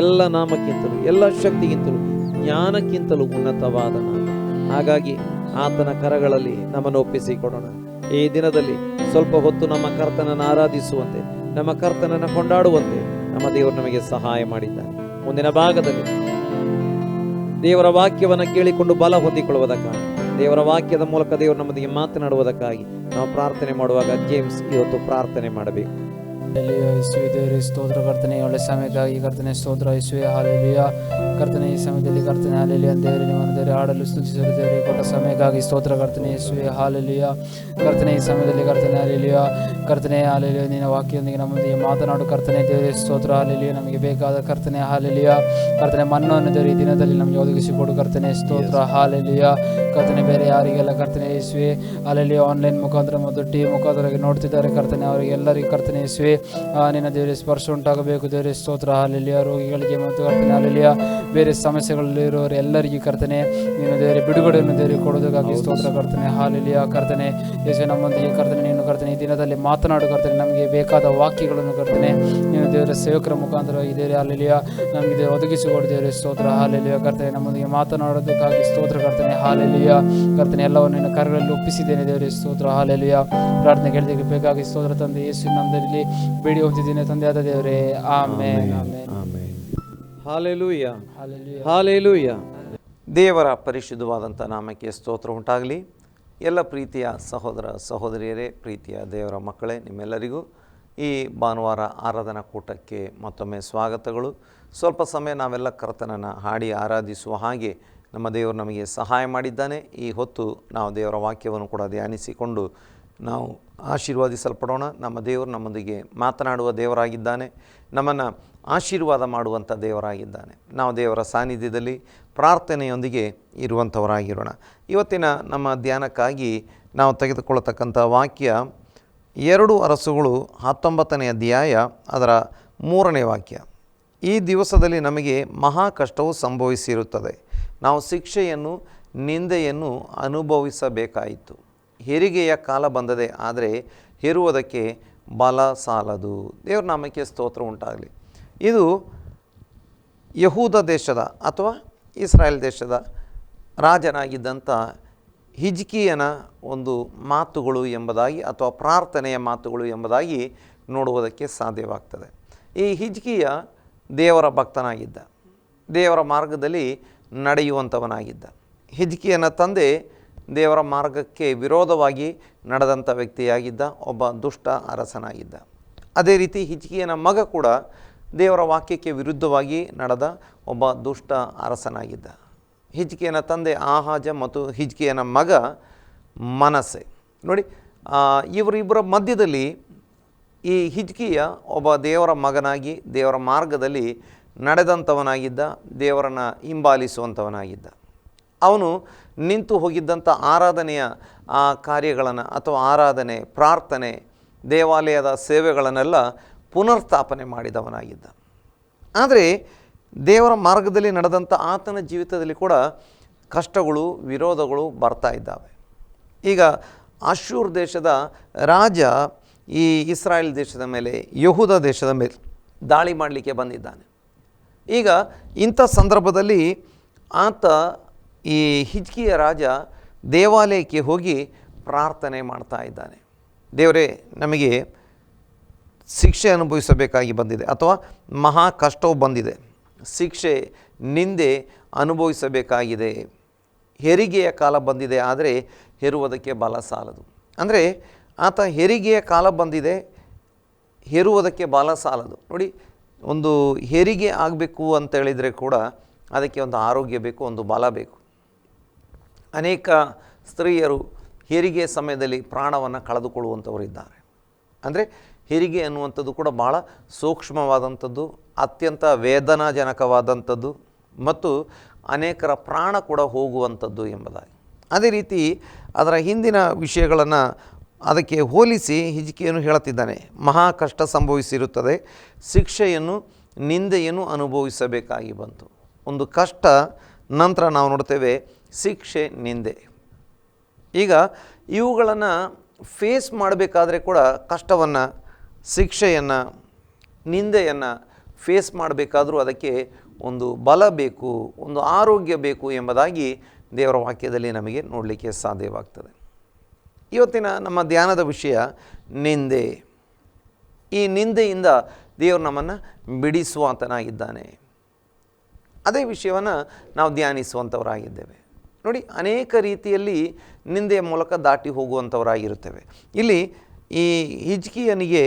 ಎಲ್ಲ ನಾಮಕ್ಕಿಂತಲೂ, ಎಲ್ಲ ಶಕ್ತಿಗಿಂತಲೂ, ಜ್ಞಾನಕ್ಕಿಂತಲೂ ಉನ್ನತವಾದ ನಾಮ. ಹಾಗಾಗಿ ಆತನ ಕರಗಳಲ್ಲಿ ನಮ್ಮನ್ನು ಒಪ್ಪಿಸಿಕೊಡೋಣ. ಈ ದಿನದಲ್ಲಿ ಸ್ವಲ್ಪ ಹೊತ್ತು ನಮ್ಮ ಕರ್ತನನ್ನು ಆರಾಧಿಸುವಂತೆ, ನಮ್ಮ ಕರ್ತನನ್ನು ಕೊಂಡಾಡುವಂತೆ ನಮ್ಮ ದೇವರು ನಮಗೆ ಸಹಾಯ ಮಾಡಿದ್ದಾನೆ. ಮುಂದಿನ ಭಾಗದಲ್ಲಿ ದೇವರ ವಾಕ್ಯವನ್ನು ಕೇಳಿಕೊಂಡು ಬಲ ಹೊಂದಿಕೊಳ್ಳುವುದಕ್ಕಾಗಿ, ದೇವರ ವಾಕ್ಯದ ಮೂಲಕ ದೇವರು ನಮ್ಮೊಂದಿಗೆ ಮಾತನಾಡುವುದಕ್ಕಾಗಿ ನಾವು ಪ್ರಾರ್ಥನೆ ಮಾಡುವಾಗ ಜೇಮ್ಸ್ ಇವತ್ತು ಪ್ರಾರ್ಥನೆ ಮಾಡಬೇಕು. ಯೇಸುವೆ ದೇವರೇ ಸ್ತೋತ್ರ ಕರ್ತನೆ, ಒಳ್ಳೆ ಸಮಯಕ್ಕಾಗಿ ಕರ್ತನೆ ಸ್ತೋತ್ರ ಯೇಸುವೆ. ಹಾಲೆಲೂಯ ಕರ್ತನೆ, ಈ ಸಮಯದಲ್ಲಿ ಕರ್ತನೆ ಹಾಲೆಲೂಯ ದೇವರೇ, ನಿಮ್ಮನ್ನು ದೇವರೇ ಆಡಲು ಸ್ತುತಿಸಲು ದೇವರೇ ಕೊಟ್ಟ ಸಮಯಕ್ಕಾಗಿ ಸ್ತೋತ್ರ ಕರ್ತನೆ ಯೇಸುವೆ. ಹಾಲೆಲೂಯ ಕರ್ತನೆ, ಈ ಸಮಯದಲ್ಲಿ ಕರ್ತನೆ ಹಾಲೆಲೂಯ ಕರ್ತನೆ ಹಾಲೆಲೂಯ ನಿನ್ನ ವಾಕ್ಯದೊಂದಿಗೆ ನಮ್ಮೊಂದಿಗೆ ಮಾತನಾಡು ಕರ್ತನೆ ದೇವರೇ ಸ್ತೋತ್ರ. ಹಾಲೆಲೂಯ ನಮಗೆ ಬೇಕಾದ ಕರ್ತನೆ ಹಾಲೆಲೂಯ ಕರ್ತನೆ ಮನ್ನವನ್ನು ದೇವರೇ ಈ ದಿನದಲ್ಲಿ ನಮಗೆ ಒದಗಿಸಿಕೊಡು ಕರ್ತನೆ ಸ್ತೋತ್ರ. ಹಾಲೆಲೂಯ ಕರ್ತನೆ, ಬೇರೆ ಯಾರಿಗೆಲ್ಲ ಕರ್ತನೆ ಯೇಸುವೆ ಹಾಲೆಲೂಯ ಆನ್ಲೈನ್ ಮುಖಾಂತರ ಮತ್ತು ಟಿವಿ ಮುಖಾಂತರ ನೋಡ್ತಿದ್ದಾರೆ ಕರ್ತನೆ, ಅವರಿಗೆಲ್ಲರಿಗೂ ಕರ್ತನೆ ಯೇಸುವೆ ನಿನ್ನ ದೇವರೇ ಸ್ಪರ್ಶ ಉಂಟಾಗಬೇಕು ದೇವರೇ ಸ್ತೋತ್ರ. ಹಾಲೆಲೂಯ ರೋಗಿಗಳಿಗೆ ಮತ್ತು ಕರ್ತನೆ ಹಾಲೆಲೂಯ ಬೇರೆ ಸಮಸ್ಯೆಗಳಲ್ಲಿರೋರು ಎಲ್ಲರಿಗೂ ಕರ್ತನೆ ನೀನು ದೇವರೇ ಬಿಡುಗಡೆಯನ್ನು ದೇವರೇ ಕೊಡೋದಕ್ಕಾಗಿ ಸ್ತೋತ್ರ ಕರ್ತನೆ. ಹಾಲೆಲೂಯ ಕರ್ತನೆ ಯೇಸುವೆ ನಮ್ಮೊಂದಿಗೆ ಕರ್ತನೆ ನೀನು ಕರ್ತನೆ ಈ ದಿನದಲ್ಲಿ ಮಾತನಾಡು ಕರ್ತನೆ, ನಮಗೆ ಬೇಕಾದ ವಾಕ್ಯಗಳನ್ನು ಕರ್ತನೆ ನೀನು ದೇವರ ಸೇವಕರ ಮುಖಾಂತರವಾಗಿ ದೇವರೇ ಹಾಲೆಲೂಯ ನಮಗೆ ದೇವರು ಒದಗಿಸಿಕೊಡು ದೇವರೇ ಸ್ತೋತ್ರ. ಹಾಲೆಲೂಯ ಕರ್ತನೆ ನಮ್ಮೊಂದಿಗೆ ಮಾತನಾಡೋದಕ್ಕಾಗಿ ಸ್ತೋತ್ರ ಕರ್ತನೆ. ಹಾಲೆಲೂಯ ಕರ್ತನೆ ಎಲ್ಲವನ್ನು ನಿನ್ನ ಕರಗಳಲ್ಲಿ ಒಪ್ಪಿಸಿದ್ದೇನೆ ದೇವರೇ ಸ್ತೋತ್ರ. ಹಾಲೆಲೂಯ ಪ್ರಾರ್ಥನೆ ಕೇಳಿದಕ್ಕೆ ಬೇಕಾಗಿ ಸ್ತೋತ್ರ ತಂದೆ ಯೇಸು ನಾಮದಲ್ಲಿ ಬೇಡಿ ಹೊಂದಿದ್ದೇನೆ ತಂದೆಯಾದ ದೇವರೇ, amen amen amen. Hallelujah hallelujah hallelujah. ದೇವರ ಪರಿಶುದ್ಧವಾದಂಥ ನಾಮಕ್ಕೆ ಸ್ತೋತ್ರ ಉಂಟಾಗಲಿ. ಎಲ್ಲ ಪ್ರೀತಿಯ ಸಹೋದರ ಸಹೋದರಿಯರೇ, ಪ್ರೀತಿಯ ದೇವರ ಮಕ್ಕಳೇ, ನಿಮ್ಮೆಲ್ಲರಿಗೂ ಈ ಭಾನುವಾರ ಆರಾಧನಾ ಕೂಟಕ್ಕೆ ಮತ್ತೊಮ್ಮೆ ಸ್ವಾಗತಗಳು. ಸ್ವಲ್ಪ ಸಮಯ ನಾವೆಲ್ಲ ಕರ್ತನನ್ನು ಹಾಡಿ ಆರಾಧಿಸುವ ಹಾಗೆ ನಮ್ಮ ದೇವರು ನಮಗೆ ಸಹಾಯ ಮಾಡಿದ್ದಾನೆ. ಈ ಹೊತ್ತು ನಾವು ದೇವರ ವಾಕ್ಯವನ್ನು ಕೂಡ ಧ್ಯಾನಿಸಿಕೊಂಡು ನಾವು ಆಶೀರ್ವಾದಿಸಲ್ಪಡೋಣ. ನಮ್ಮ ದೇವರು ನಮ್ಮೊಂದಿಗೆ ಮಾತನಾಡುವ ದೇವರಾಗಿದ್ದಾನೆ, ನಮ್ಮನ್ನು ಆಶೀರ್ವಾದ ಮಾಡುವಂಥ ದೇವರಾಗಿದ್ದಾನೆ. ನಾವು ದೇವರ ಸಾನ್ನಿಧ್ಯದಲ್ಲಿ ಪ್ರಾರ್ಥನೆಯೊಂದಿಗೆ ಇರುವಂಥವರಾಗಿರೋಣ. ಇವತ್ತಿನ ನಮ್ಮ ಧ್ಯಾನಕ್ಕಾಗಿ ನಾವು ತೆಗೆದುಕೊಳ್ಳತಕ್ಕಂಥ ವಾಕ್ಯ 2 ಅರಸುಗಳು 19ನೇ ಅಧ್ಯಾಯ ಅದರ 3ನೇ ವಾಕ್ಯ. ಈ ದಿವಸದಲ್ಲಿ ನಮಗೆ ಮಹಾ ಕಷ್ಟವು ಸಂಭವಿಸಿರುತ್ತದೆ, ನಾವು ಶಿಕ್ಷೆಯನ್ನು ನಿಂದೆಯನ್ನು ಅನುಭವಿಸಬೇಕಾಯಿತು. ಹೆರಿಗೆಯ ಕಾಲ ಬಂದದೆ, ಆದರೆ ಹೆರುವುದಕ್ಕೆ ಬಲ ಸಾಲದು. ದೇವ್ರ ನಾಮಕ್ಕೆ ಸ್ತೋತ್ರ ಉಂಟಾಗಲಿ. ಇದು ಯಹೂದ ದೇಶದ ಅಥವಾ ಇಸ್ರಾಯೇಲ್ ದೇಶದ ರಾಜನಾಗಿದ್ದಂಥ ಹಿಜ್ಕೀಯನ ಒಂದು ಮಾತುಗಳು ಎಂಬುದಾಗಿ ಅಥವಾ ಪ್ರಾರ್ಥನೆಯ ಮಾತುಗಳು ಎಂಬುದಾಗಿ ನೋಡುವುದಕ್ಕೆ ಸಾಧ್ಯವಾಗ್ತದೆ. ಈ ಹಿಜ್ಕೀಯ ದೇವರ ಭಕ್ತನಾಗಿದ್ದ, ದೇವರ ಮಾರ್ಗದಲ್ಲಿ ನಡೆಯುವಂಥವನಾಗಿದ್ದ. ಹಿಜ್ಕೀಯನ ತಂದೆ ದೇವರ ಮಾರ್ಗಕ್ಕೆ ವಿರೋಧವಾಗಿ ನಡೆದಂಥ ವ್ಯಕ್ತಿಯಾಗಿದ್ದ, ಒಬ್ಬ ದುಷ್ಟ ಅರಸನಾಗಿದ್ದ. ಅದೇ ರೀತಿ ಹಿಜ್ಕೀಯನ ಮಗ ಕೂಡ ದೇವರ ವಾಕ್ಯಕ್ಕೆ ವಿರುದ್ಧವಾಗಿ ನಡೆದ ಒಬ್ಬ ದುಷ್ಟ ಅರಸನಾಗಿದ್ದ. ಹಿಜ್ಕೀಯನ ತಂದೆ ಆಹಾಜ ಮತ್ತು ಹಿಜ್ಕೀಯನ ಮಗ ಮನಸ್ಸೆ. ನೋಡಿ, ಇವರಿಬ್ಬರ ಮಧ್ಯದಲ್ಲಿ ಈ ಹಿಜ್ಕೀಯ ಒಬ್ಬ ದೇವರ ಮಗನಾಗಿ ದೇವರ ಮಾರ್ಗದಲ್ಲಿ ನಡೆದಂಥವನಾಗಿದ್ದ, ದೇವರನ್ನು ಹಿಂಬಾಲಿಸುವಂಥವನಾಗಿದ್ದ. ಅವನು ನಿಂತು ಹೋಗಿದ್ದಂಥ ಆರಾಧನೆಯ ಕಾರ್ಯಗಳನ್ನು ಅಥವಾ ಆರಾಧನೆ, ಪ್ರಾರ್ಥನೆ, ದೇವಾಲಯದ ಸೇವೆಗಳನ್ನೆಲ್ಲ ಪುನರ್ಸ್ಥಾಪನೆ ಮಾಡಿದವನಾಗಿದ್ದ. ಆದರೆ ದೇವರ ಮಾರ್ಗದಲ್ಲಿ ನಡೆದಂಥ ಆತನ ಜೀವಿತದಲ್ಲಿ ಕೂಡ ಕಷ್ಟಗಳು, ವಿರೋಧಗಳು ಬರ್ತಾ ಇದ್ದಾವೆ. ಈಗ ಅಶ್ಶೂರ್ ದೇಶದ ರಾಜ ಈ ಇಸ್ರಾಯೇಲ್ ದೇಶದ ಮೇಲೆ, ಯಹೂದ ದೇಶದ ಮೇಲೆ ದಾಳಿ ಮಾಡಲಿಕ್ಕೆ ಬಂದಿದ್ದಾನೆ. ಈಗ ಇಂಥ ಸಂದರ್ಭದಲ್ಲಿ ಆತ ಈ ಹಿಜ್ಕೀಯ ರಾಜ ದೇವಾಲಯಕ್ಕೆ ಹೋಗಿ ಪ್ರಾರ್ಥನೆ ಮಾಡ್ತಾ ಇದ್ದಾನೆ. ದೇವರೇ, ನಮಗೆ ಶಿಕ್ಷೆ ಅನುಭವಿಸಬೇಕಾಗಿ ಬಂದಿದೆ ಅಥವಾ ಮಹಾ ಕಷ್ಟವು ಬಂದಿದೆ, ಶಿಕ್ಷೆ ನಿಂದೆ ಅನುಭವಿಸಬೇಕಾಗಿದೆ, ಹೆರಿಗೆಯ ಕಾಲ ಬಂದಿದೆ, ಆದರೆ ಹೆರುವುದಕ್ಕೆ ಬಲ ಸಾಲದು. ಅಂದರೆ ಆತ ಹೆರಿಗೆಯ ಕಾಲ ಬಂದಿದೆ, ಹೆರುವುದಕ್ಕೆ ಬಲ ಸಾಲದು. ನೋಡಿ, ಒಂದು ಹೆರಿಗೆ ಆಗಬೇಕು ಅಂತ ಹೇಳಿದರೆ ಕೂಡ ಅದಕ್ಕೆ ಒಂದು ಆರೋಗ್ಯ ಬೇಕು, ಒಂದು ಬಲ ಬೇಕು. ಅನೇಕ ಸ್ತ್ರೀಯರು ಹೆರಿಗೆ ಸಮಯದಲ್ಲಿ ಪ್ರಾಣವನ್ನು ಕಳೆದುಕೊಳ್ಳುವಂಥವರಿದ್ದಾರೆ. ಅಂದರೆ ಹೆರಿಗೆ ಅನ್ನುವಂಥದ್ದು ಕೂಡ ಭಾಳ ಸೂಕ್ಷ್ಮವಾದಂಥದ್ದು, ಅತ್ಯಂತ ವೇದನಾಜನಕವಾದಂಥದ್ದು ಮತ್ತು ಅನೇಕರ ಪ್ರಾಣ ಕೂಡ ಹೋಗುವಂಥದ್ದು ಎಂಬುದಾಗಿ. ಅದೇ ರೀತಿ ಅದರ ಹಿಂದಿನ ವಿಷಯಗಳನ್ನು ಅದಕ್ಕೆ ಹೋಲಿಸಿ ಹಿಜ್ಕೀಯನು ಹೇಳುತ್ತಿದ್ದಾನೆ, ಮಹಾ ಕಷ್ಟ ಸಂಭವಿಸಿರುತ್ತದೆ, ಶಿಕ್ಷೆಯನ್ನು ನಿಂದೆಯನ್ನು ಅನುಭವಿಸಬೇಕಾಗಿ ಬಂತು. ಒಂದು ಕಷ್ಟ ನಂತರ ನಾವು ನೋಡ್ತೇವೆ ಶಿಕ್ಷೆ, ನಿಂದೆ. ಈಗ ಇವುಗಳನ್ನು ಫೇಸ್ ಮಾಡಬೇಕಾದ್ರೆ ಕೂಡ ಕಷ್ಟವನ್ನು, ಶಿಕ್ಷೆಯನ್ನು, ನಿಂದೆಯನ್ನು ಫೇಸ್ ಮಾಡಬೇಕಾದ್ರೂ ಅದಕ್ಕೆ ಒಂದು ಬಲ ಬೇಕು, ಒಂದು ಆರೋಗ್ಯ ಬೇಕು ಎಂಬುದಾಗಿ ದೇವರ ವಾಕ್ಯದಲ್ಲಿ ನಮಗೆ ನೋಡಲಿಕ್ಕೆ ಸಾಧ್ಯವಾಗ್ತದೆ. ಇವತ್ತಿನ ನಮ್ಮ ಧ್ಯಾನದ ವಿಷಯ ನಿಂದೆ. ಈ ನಿಂದೆಯಿಂದ ದೇವರು ನಮ್ಮನ್ನು ಬಿಡಿಸುವಾತನಾಗಿದ್ದಾನೆ. ಅದೇ ವಿಷಯವನ್ನು ನಾವು ಧ್ಯಾನಿಸುವಂಥವರಾಗಿದ್ದೇವೆ. ನೋಡಿ, ಅನೇಕ ರೀತಿಯಲ್ಲಿ ನಿಂದೆಯ ಮೂಲಕ ದಾಟಿ ಹೋಗುವಂಥವರಾಗಿರುತ್ತೇವೆ. ಇಲ್ಲಿ ಈ ಹಿಜ್ಕೀಯನಿಗೆ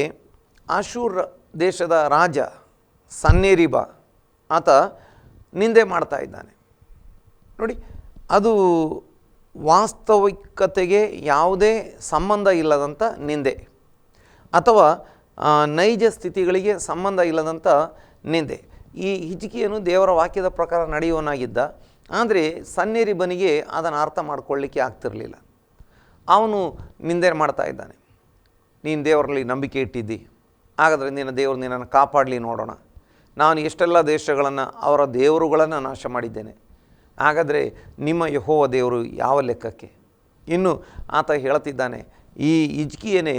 ಅಶ್ಶೂರ್ ದೇಶದ ರಾಜ ಸನ್ಹೇರೀಬ ಆತ ನಿಂದೆ ಮಾಡ್ತಾ ಇದ್ದಾನೆ. ನೋಡಿ, ಅದು ವಾಸ್ತವಿಕತೆಗೆ ಯಾವುದೇ ಸಂಬಂಧ ಇಲ್ಲದಂಥ ನಿಂದೆ ಅಥವಾ ನೈಜ ಸ್ಥಿತಿಗಳಿಗೆ ಸಂಬಂಧ ಇಲ್ಲದಂಥ ನಿಂದೆ. ಈ ಹಿಜ್ಕೀಯನು ದೇವರ ವಾಕ್ಯದ ಪ್ರಕಾರ ನಡೆಯುವನಾಗಿದ್ದ, ಆದರೆ ಸನ್ಹೇರೀಬನಿಗೆ ಅದನ್ನು ಅರ್ಥ ಮಾಡ್ಕೊಳ್ಳಿಕ್ಕೆ ಆಗ್ತಿರಲಿಲ್ಲ. ಅವನು ನಿಂದೆ ಮಾಡ್ತಾ ಇದ್ದಾನೆ. ನೀನು ದೇವರಲ್ಲಿ ನಂಬಿಕೆ ಇಟ್ಟಿದ್ದಿ, ಹಾಗಾದರೆ ನಿನ್ನ ದೇವರು ನಿನ್ನನ್ನು ಕಾಪಾಡಲಿ ನೋಡೋಣ. ನಾನು ಎಷ್ಟೆಲ್ಲ ದೇಶಗಳನ್ನು, ಅವರ ದೇವರುಗಳನ್ನು ನಾಶ ಮಾಡಿದ್ದೇನೆ, ಹಾಗಾದರೆ ನಿಮ್ಮ ಯೆಹೋವ ದೇವರು ಯಾವ ಲೆಕ್ಕಕ್ಕೆ? ಇನ್ನು ಆತ ಹೇಳ್ತಿದ್ದಾನೆ, ಈ ಹಿಜ್ಕೀಯನೇ